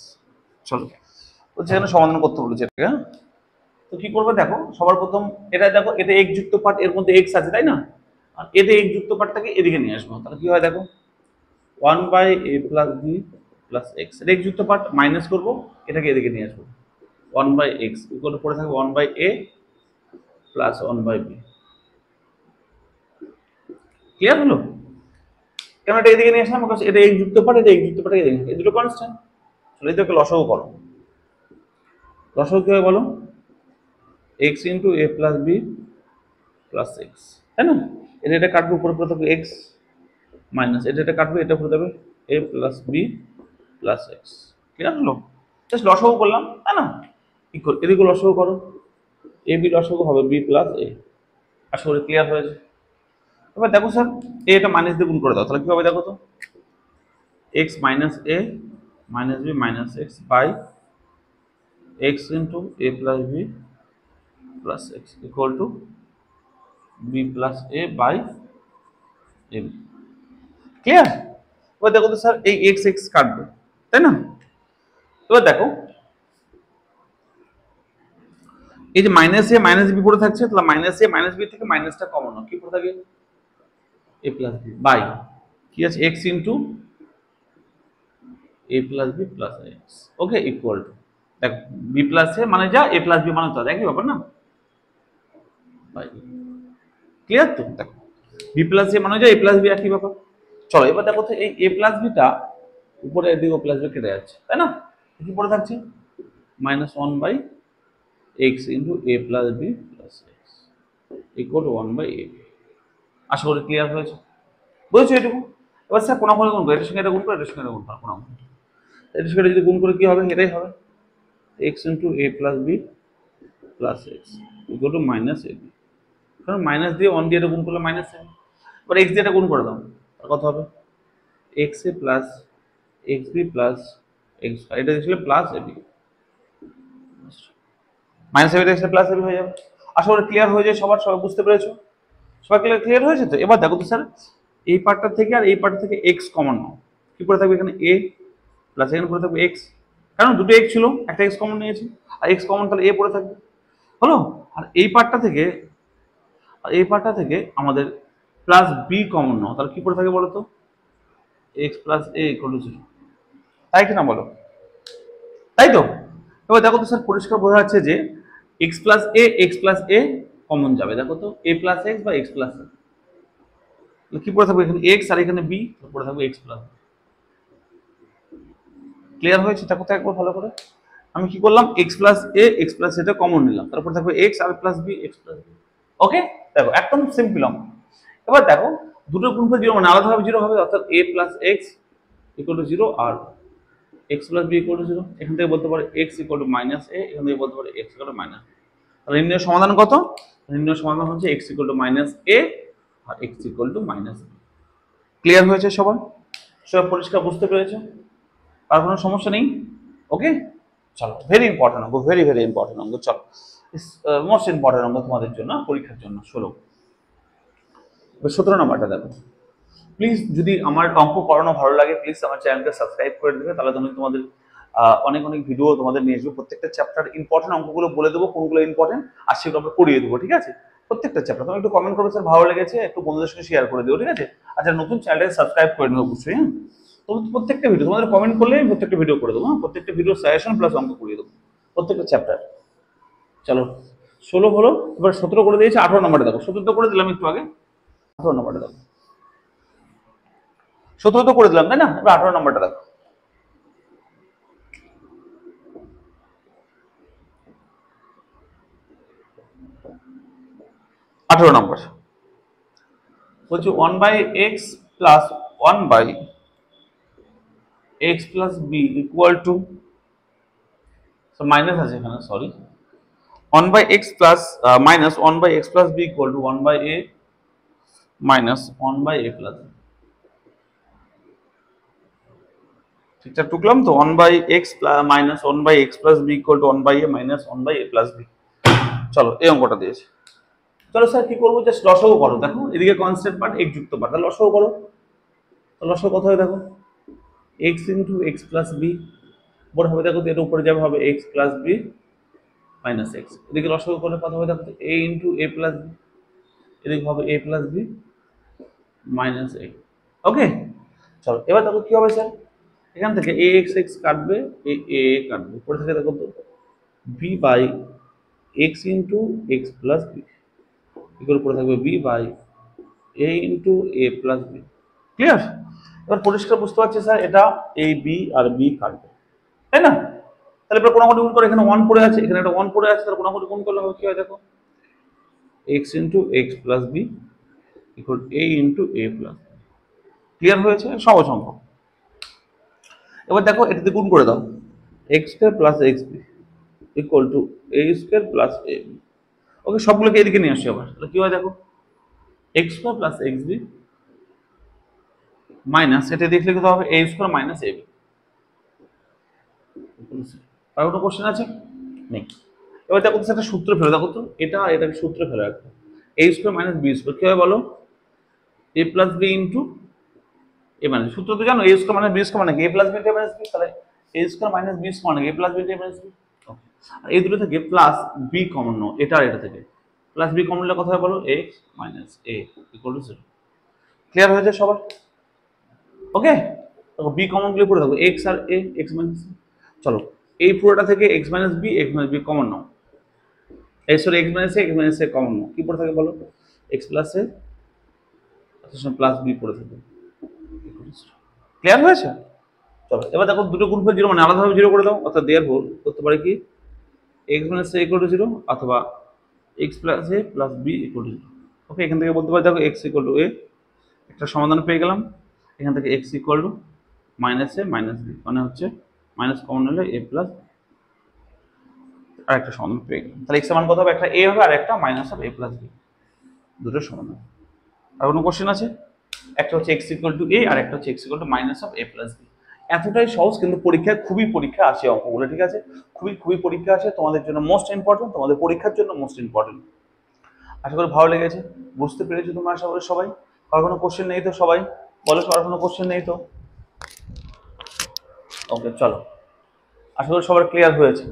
চলো সেখানে সমাধান করতে বলেছে এটাকে। হ্যাঁ, তো কি করবে দেখো, সবার প্রথম এটা দেখো, এটা x যুক্ত পার্ট, এর মধ্যে x আছে তাই না, আর এতে x যুক্ত পার্টটাকে এদিকে নিয়ে আসবো, তাহলে কি হয় দেখো 1 by a plus b plus x, এটা x যুক্ত পার্ট মাইনাস করবো, এটাকে এদিকে নিয়ে আসবো 1 বাই এক্স ইকুয়াল পড়ে থাকবে 1 by a plus 1 by b. Clear হলো? কেন এটা এদিকে নিয়ে আসলাম? বিকজ এটা x যুক্ত পার্ট, এটা x যুক্ত পার্ট, এই দুটো কনস্ট্যান্ট। চলো এটাকে লসাগু করো। লসাগু কি হয় বলো? x into a plus b plus x, তাই না? এটা কাটবে, উপরে পড়ে থাকবে x মাইনাস এটা কাটবে, এটা পড়ে যাবে a plus b plus x. Clear হলো? জাস্ট লসাগু করলাম, তাই না? ইকুয়াল এদিকে লসাগু করো, a বি লসাগু হবে b প্লাস a। আশা করি ক্লিয়ার হয়েছে। এবার দেখো স্যার, এটা মাইনাস দিয়ে গুণ করে দাও, তাহলে কি হবে দেখো তো, x minus a minus b minus x by x into a plus b plus x equal to b plus a by a। Clear? এবার দেখো তো স্যার, এই x x কাটবে, তাই না? এবার দেখো এই যে মাইনাস এ মাইনাস বি পড়ে থাকছে, তাহলে মাইনাস এ মাইনাস বি থেকে মাইনাসটা কমন, কি পড়ে থাকে a প্লাস বি বাই কি আছে x into a plus b plus x. Okay, equal to দেখো b প্লাস এ মানে যা, a প্লাস বি মানে তো একই ব্যাপার না, বাই। ক্লিয়ার তো? দেখো b প্লাস এ মানে যা, a প্লাস বি একই ব্যাপার। চলো এবার দেখো তো, এই a প্লাস বিটা উপরে এদিকে প্লাস বি কেটে যাচ্ছে, তাই না? কি পড়ে থাকছে minus 1 by x into a plus b plus x equal to 1 by a। আশা করি ক্লিয়ার হয়েছে, বুঝেছো এটুকু? এবার স্যার কোনা গুণ করো, এটার সঙ্গে এটা গুণ করো, এটার সঙ্গে এটা গুণ করো, কোনা এটার সঙ্গে যদি গুণ করে কি হবে, এটাই হবে x into a plus b plus x equal to minus a b. কারণ মাইনাস দিয়ে 1 দিয়ে এটা গুণ করলে মাইনাস হবে, এবার x দিয়ে এটা গুণ করে দাও, আর কত হবে x a plus x b plus x, এটা দিয়েছিল plus a b minus a b দিয়ে প্লাস a বি হয়ে যাবে। আশা করি ক্লিয়ার হয়ে যায় সবার, সবাই বুঝতে পেরেছো? সবাই ক্লিয়ার হয়েছে তো? এবার দেখো তো স্যার, এই পার্টটা থেকে আর এই পার্ট থেকে x কমন নাও, কি পড়ে থাকবে এখানে a প্লাস এখানে পড়ে থাকবে x, কারণ দুটো x ছিল, একটা x কমন নিয়েছি, আর x কমন তাহলে a পড়ে থাকবে, হলো? আর এই পার্টটা থেকে আমাদের প্লাস b কমন নাও, তাহলে কি পড়ে থাকে বলো তো, x plus a equal to 0, তাই কি না বলো? তাই তো? এবার দেখো তো স্যার, পরিষ্কার বোঝা যাচ্ছে যে x প্লাস a কমন যাবে, দেখো তো a প্লাস x বা x প্লাস a, কি পড়ে থাকবে এখানে x আর এখানে b, পড়ে থাকবে x প্লাস। ক্লিয়ার হয়েছে? দেখো তো একবার ভালো করে, আমি কি করলাম, x প্লাস এটা কমন নিলাম, তারপর থাকবে x আর plus b x plus b। Okay, দেখো একদম সিম্পল অঙ্ক। এবার দেখো দুটো গুণফল 0 মানে আলাদাভাবে 0 হবে, অর্থাৎ a plus x equal to 0 আর x plus b equal to 0। এখান থেকে বলতে পারে x equal to minus a, এখান থেকে বলতে পারে x ইকুয়াল টু মাইনাস। তাহলে নির্ণয় সমাধান কত? নির্ণয় সমাধান হচ্ছে x equal to minus a আর x equal to minus b। Clear হয়েছে সবার? সবাই পরিষ্কার বুঝতে পেরেছো? আর কোনো সমস্যা নেই? ওকে, চলো ভেরি ইম্পর্টেন্ট অঙ্ক, ভেরি ভেরি ইম্পর্টেন্ট অঙ্ক। চলো মোস্ট ইম্পর্টেন্ট অঙ্ক তোমাদের জন্য, পরীক্ষার জন্য। 17 নম্বরটা দেখো। প্লিজ যদি আমার অঙ্ক করানো ভালো লাগে, প্লিজ আমার চ্যানেলকে সাবস্ক্রাইব করে দেবে, তাহলে তোমাদের অনেক অনেক ভিডিও তোমাদের নিয়ে আসবো। প্রত্যেকটা চ্যাপ্টার ইম্পর্টেন্ট অঙ্কগুলো বলে দেবো কোনগুলো ইম্পর্টেন্ট, আর সেগুলো আমরা করিয়ে দেবো, ঠিক আছে? প্রত্যেকটা চ্যাপ্টার তুমি একটু কমেন্ট করবে স্যার ভালো লেগেছে, একটু বন্ধুদের সঙ্গে শেয়ার করে দিও, ঠিক আছে? আচ্ছা, নতুন চ্যানেলটাকে সাবস্ক্রাইব করে নেবো অবশ্যই। হ্যাঁ, প্রত্যেকটা ভিডিও তোমাদের কমেন্ট করলে আমি প্রত্যেকটা ভিডিও করে দেবো। হ্যাঁ, প্রত্যেকটা ভিডিও সাজেশন প্লাস অঙ্ক করিয়ে দেবো প্রত্যেকটা চ্যাপ্টার। চলো 16 হলো, এবার 17 করে দিয়েছি। 18 নম্বরটা দেখো, 17 তো করে দিলাম একটু আগে, 18 নম্বরটা দেখো। 17 তো করে দিলাম তাই না? এবার 18 নম্বরটা দেখো। নম্বর বলছি 1 by x plus 1 by x plus b equal to, minus আছে এখানে, sorry, 1 by x plus minus 1 by x plus b equal to 1 by a minus 1 by a plus b. ঠিকঠাক টুকলাম তো, 1/x minus 1/x plus b equal to 1/a minus 1/a plus b. চলো এই অঙ্কটা দিয়েছে। চলো স্যার কি করবো, জাস্ট লসাগু করো। দেখো এদিকে কনস্ট্যান্ট পার্ট x যুক্ত পার্ট, তাহলে লসাগু করো। লসাগু কত হবে দেখো, x into x plus b বড় হবে দেখো, এর উপরে যাবে হবে x plus b minus x. এদিকে লসাগু করলে কত হবে দেখো, a into a plus b, এদিকে হবে a plus b minus a. Okay চলো এবার দেখো কি হবে স্যার, এখান থেকে এ এক্স এক্স কাটবে, এ এ কাটবে, পরে থেকে দেখো তো b by x into x plus b এগুলো পরে থাকবে b by a into a plus b. Clear? এবার পরিষ্কার বুঝতে পারছি স্যার, এটা এ বি আর বি কাটবে, তাই না? তাহলে এবার কোনাকুনি গুণ করে, এখানে 1 পড়ে আছে, এখানে একটা 1 পড়ে আছে, তাহলে কোনাকুনি গুণ করলে হবে কি হয় দেখো, x into x plus b equal a into a plus. Clear হয়েছে? সহজ অঙ্ক। এবার দেখো এটাতে গুণ করে দাও, x square plus x b equal to a square plus a b. Okay সবগুলোকে এদিকে নিয়ে আসি আবার, তাহলে কি হয় দেখো, x square plus x b minus, এটা দেখলে কত হবে, a square minus a b. আর কোনো কোশ্চেন আছে? নেই। এবার দেখো একটা সূত্র ফেলে দেখো তো, এটা এটাকে সূত্র ফেলে রাখো, এ স্কোয়ার মাইনাস বি স্কোয়ার কি হয় বলো, এ প্লাস বি ইন্টু এ মাইনাস, সূত্র তো জানো, এ স্কোয়ার মাইনাস বি স্কোয়ার মানে এ প্লাস বি ইন্টু এ মাইনাস বি, তাহলে এ স্কোয়ার মাইনাস বি স্কোয়ার মানে এ প্লাস বি ইন্টু এ মাইনাস বি। আর এই দুটো থেকে প্লাস বি কমন নাও, এটা আর এটা থেকে প্লাস বি কমন নিলে কথা হয় বলো, x minus a equal to 0। Clear হয়েছে সবার? ওকে দেখো বি কমন গুলো পড়ে থাকো, এক্স আর এ, এক্স মাইনাস। চলো এই পুরোটা থেকে এক্স মাইনাস বি কমন নাও, এই sorry x minus a common নাও, কি পড়ে থাকে বলো, x plus a plus B পড়ে থাকে। ক্লিয়ার হয়েছে? চলো এবার দেখো দুটো গুণফল 0 মানে আলাদাভাবে 0 করে দাও, অর্থাৎ দেয়ার ফোর করতে পারে কি x minus a equal to 0 অথবা x plus a plus b equal to 0। Okay এখান থেকে বলতে পারি দেখো এক্স ইকুয়াল টু এ, একটা সমাধান পেয়ে গেলাম। এখান থেকে x equal to minus a minus b মানে হচ্ছে মাইনাস কমন হলে এ প্লাস, আর একটা সমাধান পেয়ে গেলাম। তাহলে এক্স এর মান কত হবে, একটা এ হবে আর একটা মাইনাস হবে এ প্লাস বি, দুটো সমাধান। আর কোনো কোশ্চেন আছে? একটা হচ্ছে এক্স ইকুয়াল টু এ আর একটা হচ্ছে x equal to minus of a plus b. এতটাই সহজ, কিন্তু পরীক্ষায় খুবই পরীক্ষা আসে অঙ্কগুলো, ঠিক আছে? খুবই পরীক্ষা আসে, তোমাদের জন্য মোস্ট ইম্পর্টেন্ট, তোমাদের পরীক্ষার জন্য মোস্ট ইম্পর্টেন্ট। আশা করি ভালো লেগেছে, বুঝতে পেরেছো তোমরা আশা করি সবাই। আর কোনো কোশ্চেন নেই তো সবাই বলো, সবার কোনো কোশ্চেন নেই তো? ওকে চলো আশা করি সবার ক্লিয়ার হয়েছে।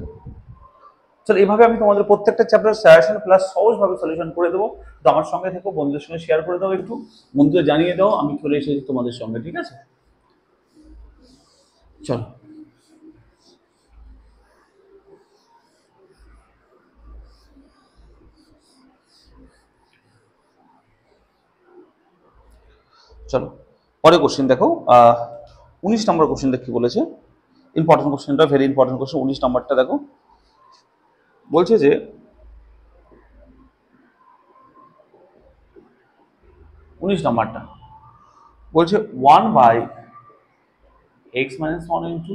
চলো এইভাবে আমি তোমাদের প্রত্যেকটা চ্যাপ্টার সাজেশন প্লাস সহজভাবে সলিউশন করে দেবো। তো আমার সঙ্গে থেকো, বন্ধুদের সঙ্গে শেয়ার করে দাও, একটু বন্ধুদের জানিয়ে দাও আমি চলে এসেছি তোমাদের সঙ্গে, ঠিক আছে? চলো চলো পরে কোশ্চেন দেখো, 19 নম্বর কোশ্চেনটা কি বলেছে, ইম্পর্টেন্ট কোশ্চেনটা, ভেরি ইম্পর্টেন্ট কোশ্চেন। 19 নম্বরটা দেখো, বলছে যে 19 নম্বরটা বলছে 1 by x minus 1 into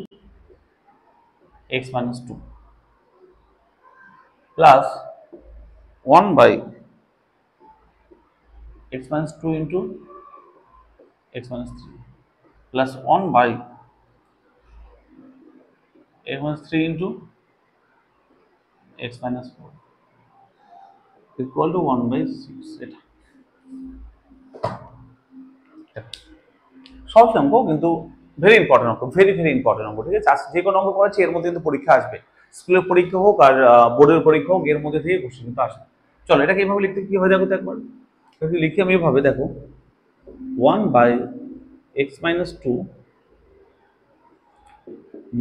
x minus 2 plus 1 by x minus 2 into x minus 3 plus 1 by x minus 3 into x minus 4 equal to 1 by 6। এটা সহজ অঙ্ক, কিন্তু ভেরি ইম্পর্টেন্ট অঙ্ক, ভেরি ইম্পর্টেন্ট অঙ্ক, ঠিক আছে? যে কোনো অঙ্ক করাচ্ছি এর মধ্যে কিন্তু পরীক্ষা আসবে, স্কুলের পরীক্ষা হোক আর বোর্ডের পরীক্ষা হোক, এর মধ্যে থেকে কোশ্চেন কিন্তু আসবে। চলো এটাকে এইভাবে লিখতে কি হয় দেখো তো একবার, লিখি আমি এভাবে দেখো, 1 by x minus 2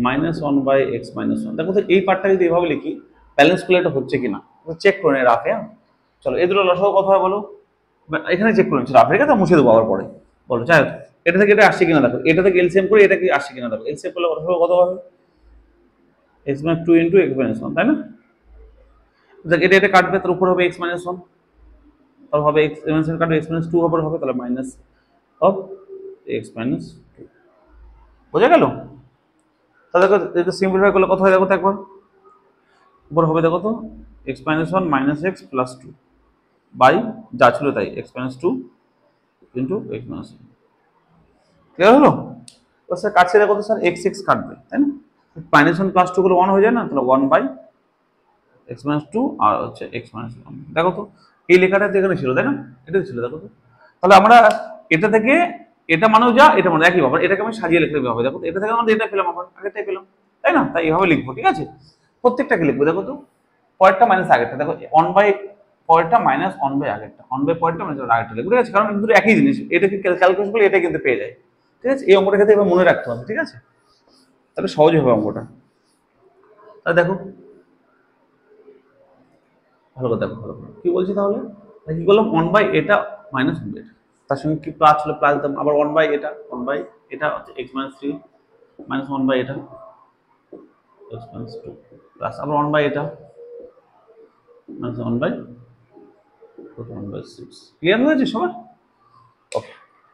minus 1 by x minus 1। দেখো তো এই পার্টটা যদি এইভাবে লিখি, ব্যালেন্স ক্যালকুলেটর হচ্ছে কিনা চেক করে নেই রাফে। চলো এই দুটো লসাগু কথা হয় বলো, এখানে চেক করে নিচ্ছি রাফে, ঠিক আছে? মুছে দেবো আবার পরে, বলো যাই হোক এটা থেকে এটা আসছে কিনা দেখো, এটা থেকে এলসিএম করে এটা কি আসছে কিনা দেখো, এলসিএম করলে কত হবে, x minus 2 into x minus 1, তাই না? দেখ এটা কাটবে, তার উপর হবে এক্স মাইনাস 1, তারপর হবে এক্স মাইনাস কাটবে এক্স মাইনাস 2 হবে, তাহলে মাইনাস অফ এক্স মাইনাস 2। বোঝা গেল? তাহলে দেখো সিম্পলিফাই করলে কত হয় দেখো তো একবার, উপর হবে দেখো তো x minus 1 minus x plus 2 by যা ছিল তাই x minus 2 into x minus 1। Clear হলো? তো স্যার কাটছে দেখো তো স্যার এক্স এক্স কাটবে, তাই না? -1 + 2 গুলো 1 হয়ে যায় না, তাহলে 1/x-2 আর হচ্ছে x-1। দেখো তো এই লেখাটা এখানে ছিল, তাই না? এটা ছিল, দেখো তো। তাহলে আমরা এটা থেকে এটা মানেও যা, এটা মানে একই ব্যাপার, এটাকে আমি সাজিয়ে লিখলে হবে। দেখো তো এটা থেকে আমরা এটা পেলাম, আবার আগেরটাই পেলাম, তাই না? তাই এইভাবে লিখবো, ঠিক আছে? প্রত্যেকটাকে লিখবো। দেখো তো পরেরটা মাইনাস আগেরটা, দেখো 1/, পরেরটা -1/, আগেরটা 1/, পরেরটা মাইনাস আগেরটা লিখবো, ঠিক আছে? কারণ দুটো একই জিনিস, এটাকে ক্যালকুলেশন করলে এটা কিন্তু পেয়ে যায়, ঠিক আছে? এই অঙ্কটা ক্ষেত্রে এবার মনে রাখতে হবে, ঠিক আছে? তাহলে সহজ হবে অঙ্কটা। তাহলে দেখো ভালো করে দেখো, ভালো করে কি বলছি তাহলে। কি করলাম, 1/, এটা -1/, এটা তার সঙ্গে কি প্লাস হলো প্লাস দিলাম, আবার 1/, এটা 1/, এটা হচ্ছে x-3 -1/, এটা x-2 প্লাস আবার 1/, এটা -1/(1/6)। ক্লিয়ার হয়েছে সবার? ওকে।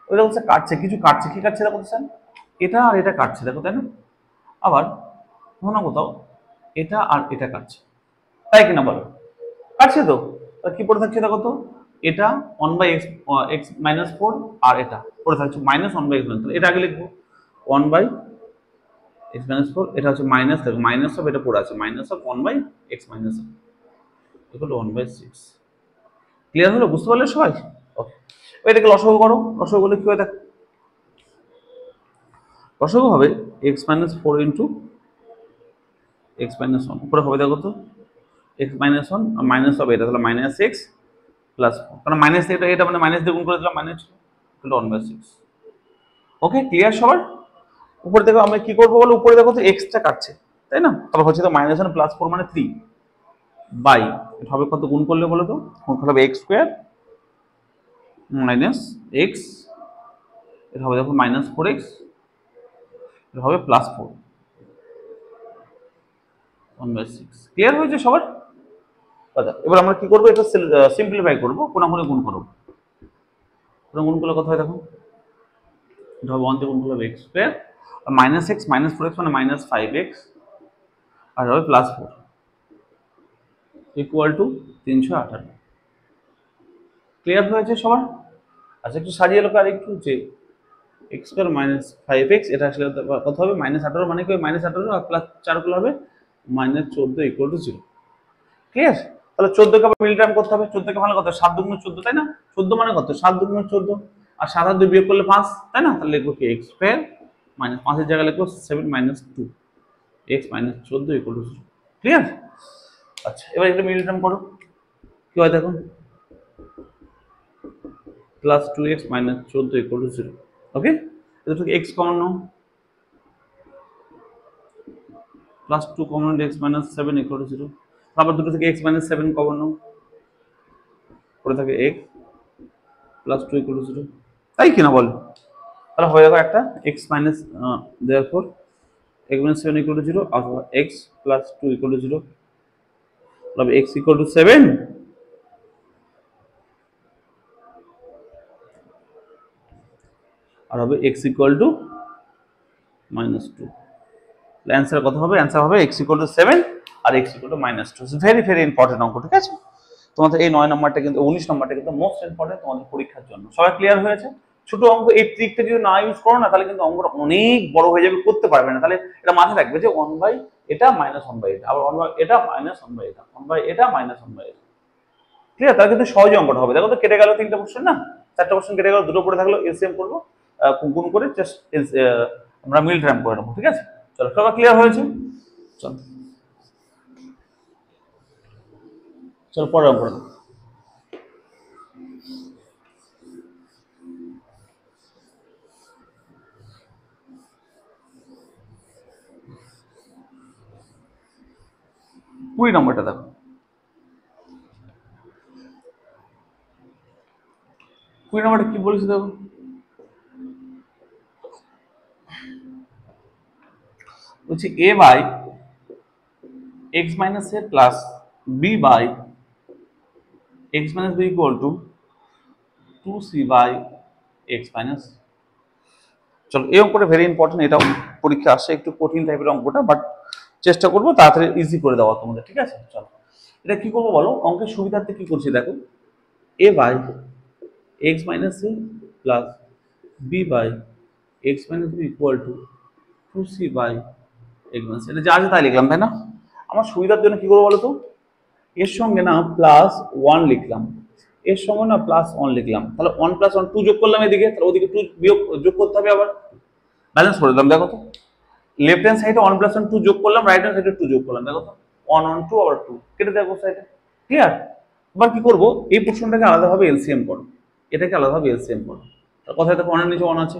ওইটা হচ্ছে কাটছে, কিছু কাটছে, কি কাটছে দেখো স্যার, এটা আর এটা কাটছে, দেখো, তাই না? আবার কোথাও কোথাও এটা আর এটা কাটছে, তাই কিনা বলো? কাটছে তো। কি পড়ে থাকছে দেখো তো, এটা 1/x -4 আর এটা পড়ে থাকছে -1/x, তাহলে এটা আগে লিখবো 1/x-4, এটা হচ্ছে মাইনাস, দেখো মাইনাস অফ এটা পড়ে আছে, -1/x-4 equal to 1/6। ক্লিয়ার হলো? বুঝতে পারলে সবাই? ওকে। এটাকে লসাগু করো, লসাগু করলে কি হয় দেখ, লসাগু হবে x-4 ইন্টু x-1 উপরে হবে, দেখো তো x-1 মাইনাস হবে এটা, তাহলে -x + 4, কারণ মাইনাস এটা মানে মাইনাস দিয়ে গুণ করে দিলাম, -1/6। ওকে, ক্লিয়ার সবার? উপরে দেখো আমরা কি করবো বলো, উপরে দেখো তো এক্সটা কাটছে, তাই না? তাহলে হচ্ছে তো -1 + 4 মানে 3 বাই, এটা হবে কত গুণ করলে বলো তো, গুণ করলে হবে x² - x, এটা হবে দেখো -4x, এটা হবে +4 1/6। ক্লিয়ার হয়েছে সবার? আচ্ছা, এবার আমরা কি করবো, এটা সিম্পলিফাই করবো, কোনাকুনি গুণ করবো। গুণ করলে কত হয় দেখো, এটা হবে 1 দিয়ে গুণ করলে হবে x², আর -x -4x মানে -5x, আর হবে +4 ইকুয়াল টু 358। ক্লিয়ার হয়েছে সবার? আচ্ছা, একটু সাজিয়ে লোক আর একটু, যে x² -5x, এটা আসলে কত হবে, -18 মানে কি, -18 আর +4 গুলো হবে -14 ইকুয়াল টু 0। ক্লিয়ার? তাহলে 14 কে আবার মিলিগ্রাম করতে হবে, 14 কে ভালো কত, 7 × 14, তাই না? 14 মানে কত, 7 × 14, আর 7 আর 2 বিয়োগ করলে 5, তাই না? তাহলে লিখবো কি x² -5 এর জায়গায় লিখবো 7 - 2 x -14 ইকুয়াল টু 0। ক্লিয়ার? আচ্ছা, এবার এটা মিলিগ্রাম করো, কি হয় দেখো, +2x -14 ইকুয়াল টু 0। ওকে, এটা থেকে x common now, +2 common x -7 equal to 0। আবার দুটো থেকে x -7 কমন নাও, পড়ে থাকে x +2 ইকুয়াল টু 0, তাই কিনা বল? তাহলে হয়ে যাবে একটা x minus, therefore x -7 equal to 0, অথবা x + 2 ইকুয়াল টু 0, তাহলে x ইকুয়াল টু 7 আর হবে x ইকুয়াল টু -2। অ্যান্সার কত হবে? অ্যান্সার হবে x ইকুয়াল টু 7 আর x equal to -2। Very very important অঙ্ক, ঠিক আছে? তোমাদের এই 9 নম্বরটা কিন্তু, 19 নম্বরটা কিন্তু মোস্ট ইম্পর্টেন্ট তোমাদের পরীক্ষার জন্য। সবাই ক্লিয়ার হয়েছে? ছোট অঙ্ক, এই ট্রিকটা যদি না ইউজ করো না, তাহলে কিন্তু অঙ্কটা অনেক বড় হয়ে যাবে, করতে পারবে না। তাহলে এটা মাথায় রাখবে যে 1/, এটা -1/, এটা আবার 1/, এটা -1/, এটা 1/, এটা -1/, এটা। ক্লিয়ার? তাহলে কিন্তু সহজ অঙ্কটা হবে। দেখো তো কেটে গেল 3টা কোশ্চেন, না 4টা কোশ্চেন কেটে গেল, দুটো পড়ে থাকলো, এলসিএম করবো, গুণ করে জাস্ট আমরা মিল করে নেবো, ঠিক আছে? চলো, সবাই ক্লিয়ার হয়েছে? চলো চলো পরের অঙ্কটা। 20 নম্বরটা দেখো। 20 নম্বরটা কি বলেছে দেখো, বলছি a/x - a plus b/x - b equal two 2c/x - চলো, এই অঙ্কটা ভেরি ইম্পর্টেন্ট, এটা পরীক্ষা আসছে, একটু কঠিন টাইপের অঙ্কটা, বাট চেষ্টা করবো তাড়াতাড়ি ইজি করে দেওয়া তোমাদের, ঠিক আছে? চলো, এটা কি করবো বলো, অঙ্কের সুবিধার্থে কি করছি দেখো, a/x - a plus b/x - b equal to 2c by x minus, এটা যা আছে তাই লিখলাম, তাই না? আমার সুবিধার জন্য কি করবো বলো তো, এর সঙ্গে না প্লাস 1 লিখলাম, এর সঙ্গে না প্লাস 1 লিখলাম, তাহলে 1 প্লাস 1 2 যোগ করলাম এদিকে, তাহলে ওদিকে 2 বিয়োগ যোগ করতে হবে, আবার ব্যালেন্স করে দিলাম। দেখো তো লেফট হ্যান্ড সাইডে 1 প্লাস 1 2 যোগ করলাম, রাইট হ্যান্ড সাইডে 2 যোগ করলাম, দেখো তো 1 1 2 আবার 2 কেটে দেখো সাইডে, ক্লিয়ার? এবার কি করব, এই পোর্শনটাকে আলাদাভাবে এলসিএম করো, এটাকে আলাদাভাবে এলসিএম করো। তার কথায় দেখো 1 এর নিচে 1 আছে,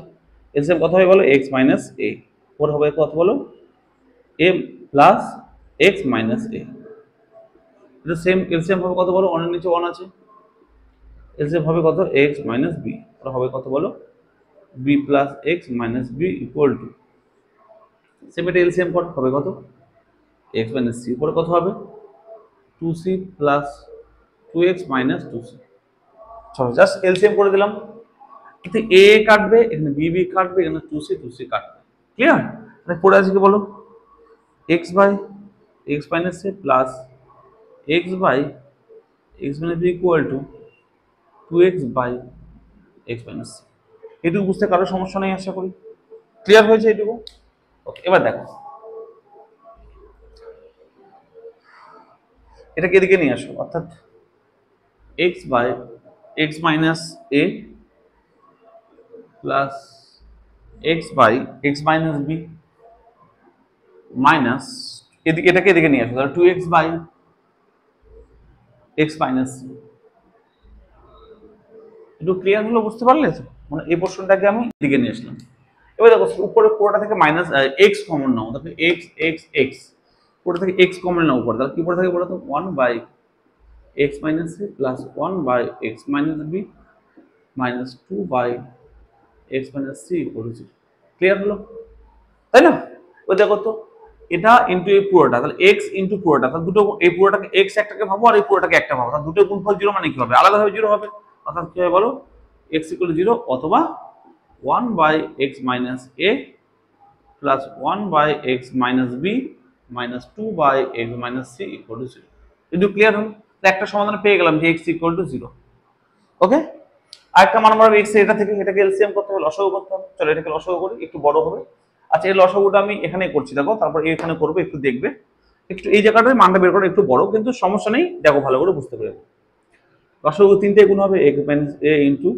এলসিএম কত হবে বলো, x মাইনাস a, ওর হবে কত বলো, a plus x minus a, এটা সেম এলসিএম হবে কত বলো, 1 এর নিচে 1 আছে, এলসিএম হবে কত, x মাইনাস b, ওর হবে কত বলো, b plus x minus b equal two, same এটা এলসিএম কর, হবে কত, x মাইনাস c, উপরে কত হবে 2c plus 2x minus 2c। চলো জাস্ট এলসিএম করে দিলাম, এতে a কাটবে, এখানে b কাটবে, এখানে 2c 2c কাটবে, ক্লিয়ার? তাহলে পড়ে আছে কি বলো, x by x minus c plus x by x minus b equal to 2x by x minus c। এটুকু বুঝতে কারো সমস্যা নেই আশা করি, ক্লিয়ার হয়েছে এটুকু? ওকে, এবার দেখো এটাকে এদিকে নিয়ে আসো, অর্থাৎ x by x minus a plus x by x minus b minus, এদিকে এটাকে এদিকে নিয়ে আসো, তাহলে 2x by x minus c। একটু ক্লিয়ার হলো, বুঝতে পারলে তো? মানে এই পোর্শনটাকে আমি এদিকে নিয়ে আসলাম। এবার দেখো উপরে পুরোটা থেকে মাইনাস x কমন নাও, তাহলে x x x, পুরোটা থেকে x কমন নাও উপরে, তাহলে কি পড়ে থাকে বলো তো, 1 by x minus c plus 1 by x minus b minus 2 by x minus c equal to 0। Clear হলো, তাই না? ওই দেখো তো এটা ইনটু এই পুরোটা, তাহলে x ইনটু পুরোটা, তাহলে দুটো, এই পুরোটাকে x একটাকে ভাবো আর এই পুরোটাকে একটা ভাবো, তাহলে দুটো গুণফল 0 মানে কি হবে, আলাদাভাবে 0 হবে, অর্থাৎ কি হবে বলো, x ইকুয়াল টু 0 অথবা 1 by x minus a plus 1 by x minus b minus 2 by x minus c equal to 0। কিন্তু ক্লিয়ার হলো, একটা সমাধান পেয়ে গেলাম যে x ইকুয়াল টু 0। ওকে, আরেকটা মান আমরা x এটা থেকে এটাকে এলসিএম করতে হবে, লসাগু করতে হবে। চলো এটাকে লসাগু করি, একটু বড় হবে। আচ্ছা এই লসাগুটা আমি এখানে করছি, দেখো তারপর এখানে করবো, একটু দেখবে, একটু এই জায়গাটায় মানটা বের করা একটু বড়, কিন্তু সমস্যা নেই, দেখো ভালো করে বুঝতে পেরে। লসাগু 3 দিয়ে গুণ হবে x মাইনাস a ইনটু,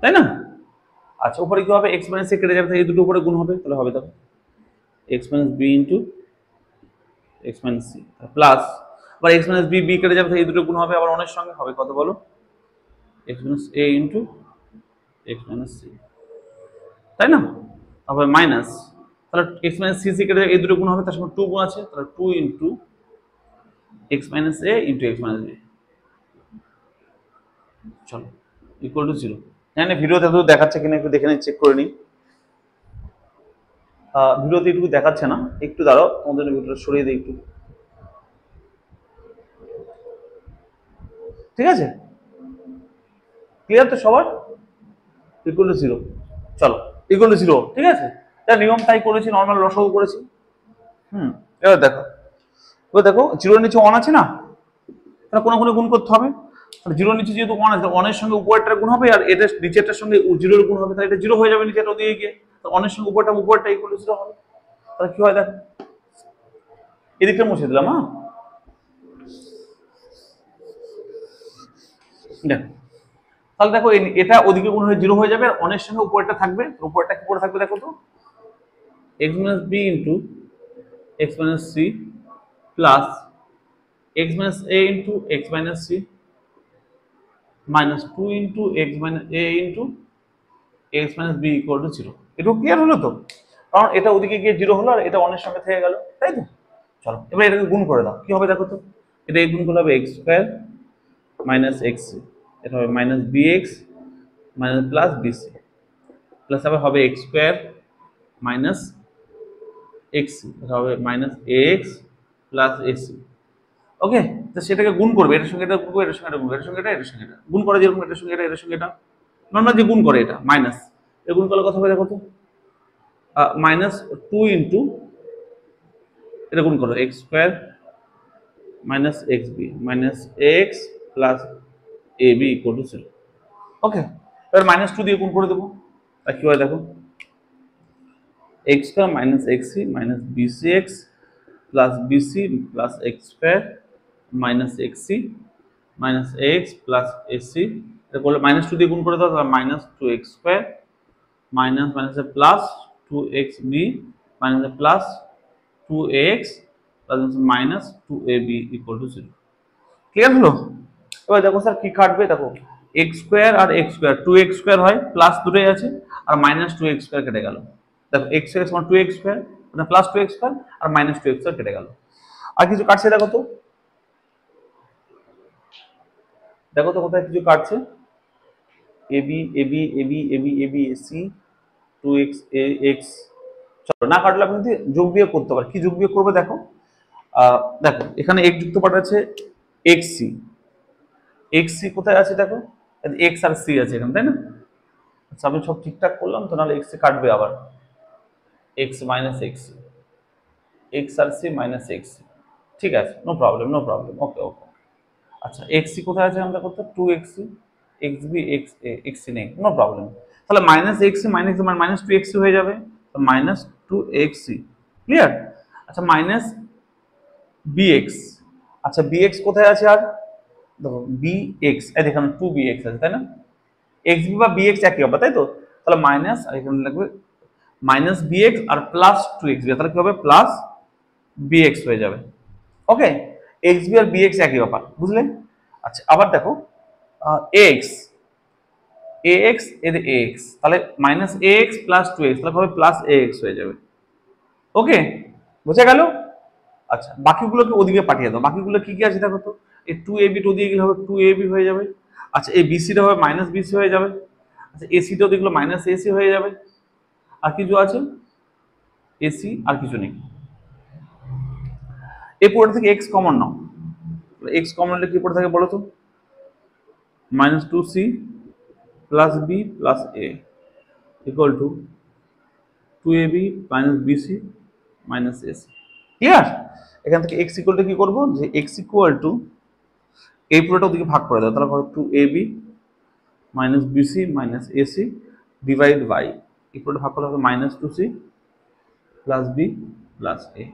তাই না? আচ্ছা উপরে কি হবে, x মাইনাস a কেটে যাবে, এই দুটো উপরে গুণ হবে, তাহলে হবে দেখো x minus b into x minus c plus আবার x মাইনাস b b কেটে যাবে, এই দুটো গুণ হবে আবার অনেক সঙ্গে, হবে কত বলো, x minus a into x minus c, তাই না? তারপরে মাইনাস, তাহলে x মাইনাস c c কেটে এই দুটো গুণ হবে, তার সঙ্গে 2 গুণ আছে, তাহলে 2 into x minus a into x minus b, চলো ইকুয়াল টু 0। জানি ভিডিওতে তো দেখাচ্ছে কিনা একটু দেখে নিই, চেক করে নিই। ভিডিওতে একটু দেখাচ্ছে না, একটু দাঁড়াও, তোমাদের ভিডিওটা সরিয়ে দিই একটু, ঠিক আছে? ক্লিয়ার তো সবার? ইকুয়াল টু 0, চলো ইকুয়াল টু 0, ঠিক আছে? তার নিয়ম তাই করেছি, নর্মাল লসাগু করেছি। এবার দেখো, এবার দেখো 0 এর নিচে 1 আছে না, তাহলে কোনো কোনো গুণ করতে হবে, তাহলে 0 এর নিচে যেহেতু 1 আছে, 1 এর সঙ্গে উপরেরটার গুণ হবে, আর এটা নিচেরটার সঙ্গে 0 এর গুণ হবে, তাহলে এটা 0 হয়ে যাবে নিচেরটা দিয়ে গিয়ে, তাহলে 1 এর সঙ্গে উপরেরটা ইকুয়াল টু 0 হবে। তাহলে কি হয় দেখো, এদিকটা মুছে দিলাম, হ্যাঁ দেখো, তাহলে দেখো এটা ওদিকে গুণ হয়ে 0 হয়ে যাবে, আর 1 এর সঙ্গে উপরেরটা থাকবে, উপরেরটা কি করে থাকবে দেখো তো, x minus b into x minus c plus x minus a into x minus c minus 2 into x minus a into x minus b equal to 0। এটুকু ক্লিয়ার হলো তো? কারণ এটা ওদিকে গিয়ে 0 হলো, আর এটা 1 এর সঙ্গে থেকে গেল, তাই তো? চলো এবার এটাকে গুণ করে দাও, কি হবে দেখো তো, এটা গুণ করলে হবে x স্কয়ার মাইনাস x, এটা হবে minus bx minus plus bc, plus আবার হবে x স্কয়ার মাইনাস x, এটা হবে মাইনাস ax প্লাস ac। ওকে, তো সেটাকে গুণ করবে, এটার সঙ্গে এটা গুণ করবে, এটার সঙ্গে এটা গুণ করবে, এটার সঙ্গে এটা, এটার সঙ্গে এটা গুণ করে, যেরকম এটার সঙ্গে এটা, এটার সঙ্গে এটা নর্মাল যে গুণ করে, এটা মাইনাস, এটা গুণ করলে কত হবে দেখো তো, মাইনাস 2 ইনটু এটা গুণ করো x square minus xb minus x plus ab equal to 0। ওকে, এবার মাইনাস 2 দিয়ে গুণ করে দেবো, আর কি হয় দেখো, x square minus xc minus bcx plus bc plus x square minus xc minus ax plus ac, এটা করলে মাইনাস 2 দিয়ে গুণ করে দাও, তাহলে মাইনাস 2x স্কয়ার মাইনাস মাইনাসে plus 2xb minus plus 2ax plus minus 2ab equal to 0। Clear হলো? এবার দেখো স্যার কি কাটবে, দেখো x স্কয়ার আর x স্কয়ার 2x স্কয়ার হয়, প্লাস দুটোই আছে, আর মাইনাস 2x স্কয়ার কেটে গেল। দেখো x স্কয়ার সমান 2x স্কয়ার মানে প্লাস 2x স্কয়ার আর মাইনাস 2x স্কয়ার কেটে গেল। আর কিছু কাটছে দেখো তো, দেখো তো কোথায় কিছু কাটছে, ab ab ab ab ab ac 2x ax, চলো না কাটলে আপনি যদি যোগ বিয়োগ করতে পারেন। কি যোগ বিয়োগ করবে দেখো, দেখো এখানে x যুক্ত পাঠ আছে xc, xc কোথায় আছে দেখো, x আর c আছে এখানে, তাই না? আচ্ছা আমি সব ঠিকঠাক করলাম তো, নাহলে xc কাটবে আবার, x মাইনাস xc, x আর c মাইনাস xc, ঠিক আছে, নো প্রবলেম নো প্রবলেম, ওকে ওকে। আচ্ছা xc কোথায় আছে আমরা করতে, 2xc xb xc নেই, নো প্রবলেম। তাহলে minus xc minus minus 2xc হয়ে যাবে, মাইনাস 2xc, ক্লিয়ার? আচ্ছা মাইনাস bx, আচ্ছা bx কোথায় আছে আর দেখো bx, এই দেখুন 2bx আছে তাই না, xb বা bx একই হবে তাই তো, তাহলে মাইনাস আর এখানে লাগবে মাইনাস bx আর প্লাস 2xb, তাহলে কি হবে প্লাস bx হয়ে যাবে। ওকে, xb আর bx একই ব্যাপার, বুঝলেন? আচ্ছা আবার দেখো ax ax এর ax, তাহলে মাইনাস ax প্লাস 2x, তাহলে হবে প্লাস ax হয়ে যাবে। ওকে, বুঝে গেল? আচ্ছা বাকিগুলোকে ওদিকে পাঠিয়ে দাও, বাকিগুলো কি কি আছে দেখো তো, এই 2ab টো দিয়ে গেলে হবে 2ab হয়ে যাবে। আচ্ছা এই bc টা হবে মাইনাস bc হয়ে যাবে। আচ্ছা ac টাও দেখলো মাইনাস ac হয়ে যাবে। আর কিছু আছে ac, আর কিছু নেই। এই পুরোটা থেকে x কমন নাও, x কমন নিলে কি পড়ে থাকে বলো তো, minus 2c plus b plus a equal to 2ab minus bc minus ac। Clear? এখান থেকে x ইকুয়াল টু কি করব, যে x ইকুয়াল টু এই পুরোটা ওদিকে ভাগ করে দাও, তাহলে হবে 2ab minus bc minus ac divide by এই পুরোটা ভাগ করলে হবে minus 2c plus b plus a।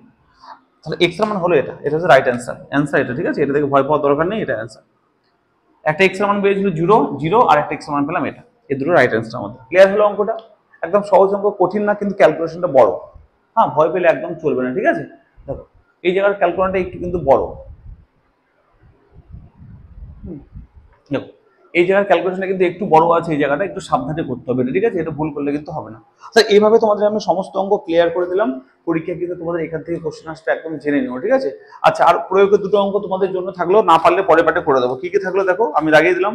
তাহলে x এর মান হলো এটা, এটা হচ্ছে রাইট অ্যান্সার, অ্যান্সার এটা, ঠিক আছে? এটা থেকে ভয় পাওয়ার দরকার নেই, এটা অ্যান্সার। একটা x এর মান পেয়েছিল 0 0 আর একটা x এর মান পেলাম এটা, এই দুটো রাইট অ্যান্সার আমাদের। ক্লিয়ার হলো অঙ্কটা? একদম সহজ অঙ্ক, কঠিন না, কিন্তু ক্যালকুলেশনটা বড়। হ্যাঁ ভয় পেলে একদম চলবে না, ঠিক আছে? দেখো এই জায়গার ক্যালকুলেশনটা একটু কিন্তু বড়, দেখো এই জায়গার ক্যালকুলেশনটা কিন্তু একটু বড় আছে, এই জায়গাটা একটু সাবধানে করতে হবে, ঠিক আছে? এটা ভুল করলে কিন্তু হবে না। তো এইভাবে তোমাদের আমি সমস্ত অঙ্ক ক্লিয়ার করে দিলাম, পরীক্ষা কিন্তু তোমাদের এখান থেকে কোশ্চেন আসবে একদম জেনে নিও, ঠিক আছে? আচ্ছা আর প্রয়োগের দুটো অঙ্ক তোমাদের জন্য থাকলো, না পারলে পরে পাটে করে দেবো। কি কি থাকলো দেখো, আমি দাগিয়ে দিলাম,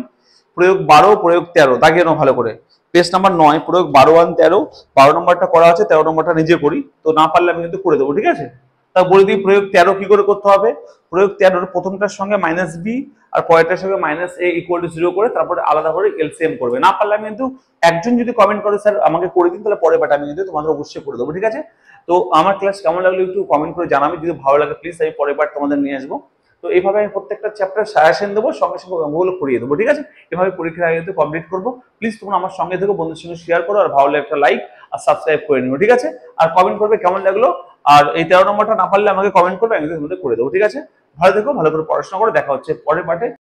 প্রয়োগ 12 প্রয়োগ 13, দাগিয়ে নাও ভালো করে। পেজ নাম্বার 9 প্রয়োগ 12 আর 13, 12 নম্বরটা করা আছে, 13 নম্বরটা নিজে করি, তো না পারলে আমি কিন্তু করে দেবো, ঠিক আছে? তা বলে দিই প্রয়োগ 13 কি করে করতে হবে। প্রয়োগ 13 প্রথমটার সঙ্গে মাইনাস বি আর পরেরটার সঙ্গে মাইনাস এ ইকুয়াল টু 0 করে তারপরে আলাদা করে এলসিএম করবে। না পারলে আমি কিন্তু একজন যদি কমেন্ট করে স্যার আমাকে করে দিন, তাহলে পরের পাটা আমি কিন্তু তোমাদের অবশ্যই করে দেবো, ঠিক আছে? তো আমার ক্লাস কেমন লাগলো একটু কমেন্ট করে জানাবে, যদি ভালো লাগে প্লিজ আমি পরের পার্ট তোমাদের নিয়ে আসবো। তো এইভাবে আমি প্রত্যেকটা চ্যাপ্টার সাজেশন দেবো, সঙ্গে সঙ্গে অঙ্কগুলো করিয়ে দেবো, ঠিক আছে? এভাবে পরীক্ষার আগে কমপ্লিট করবো। প্লিজ তোমরা আমার সঙ্গে থেকো, বন্ধুদের সঙ্গে শেয়ার করো, আর ভালো লাগলে একটা লাইক আর সাবস্ক্রাইব করে নিও, ঠিক আছে? আর কমেন্ট করবে কেমন লাগলো, আর এই 13 নম্বরটা না পারলে আমাকে কমেন্ট করবে, আমি তোমাদের করে দেবো, ঠিক আছে? ভালো থেকো, ভালো করে পড়াশোনা করে, দেখা হচ্ছে পরের পার্টে।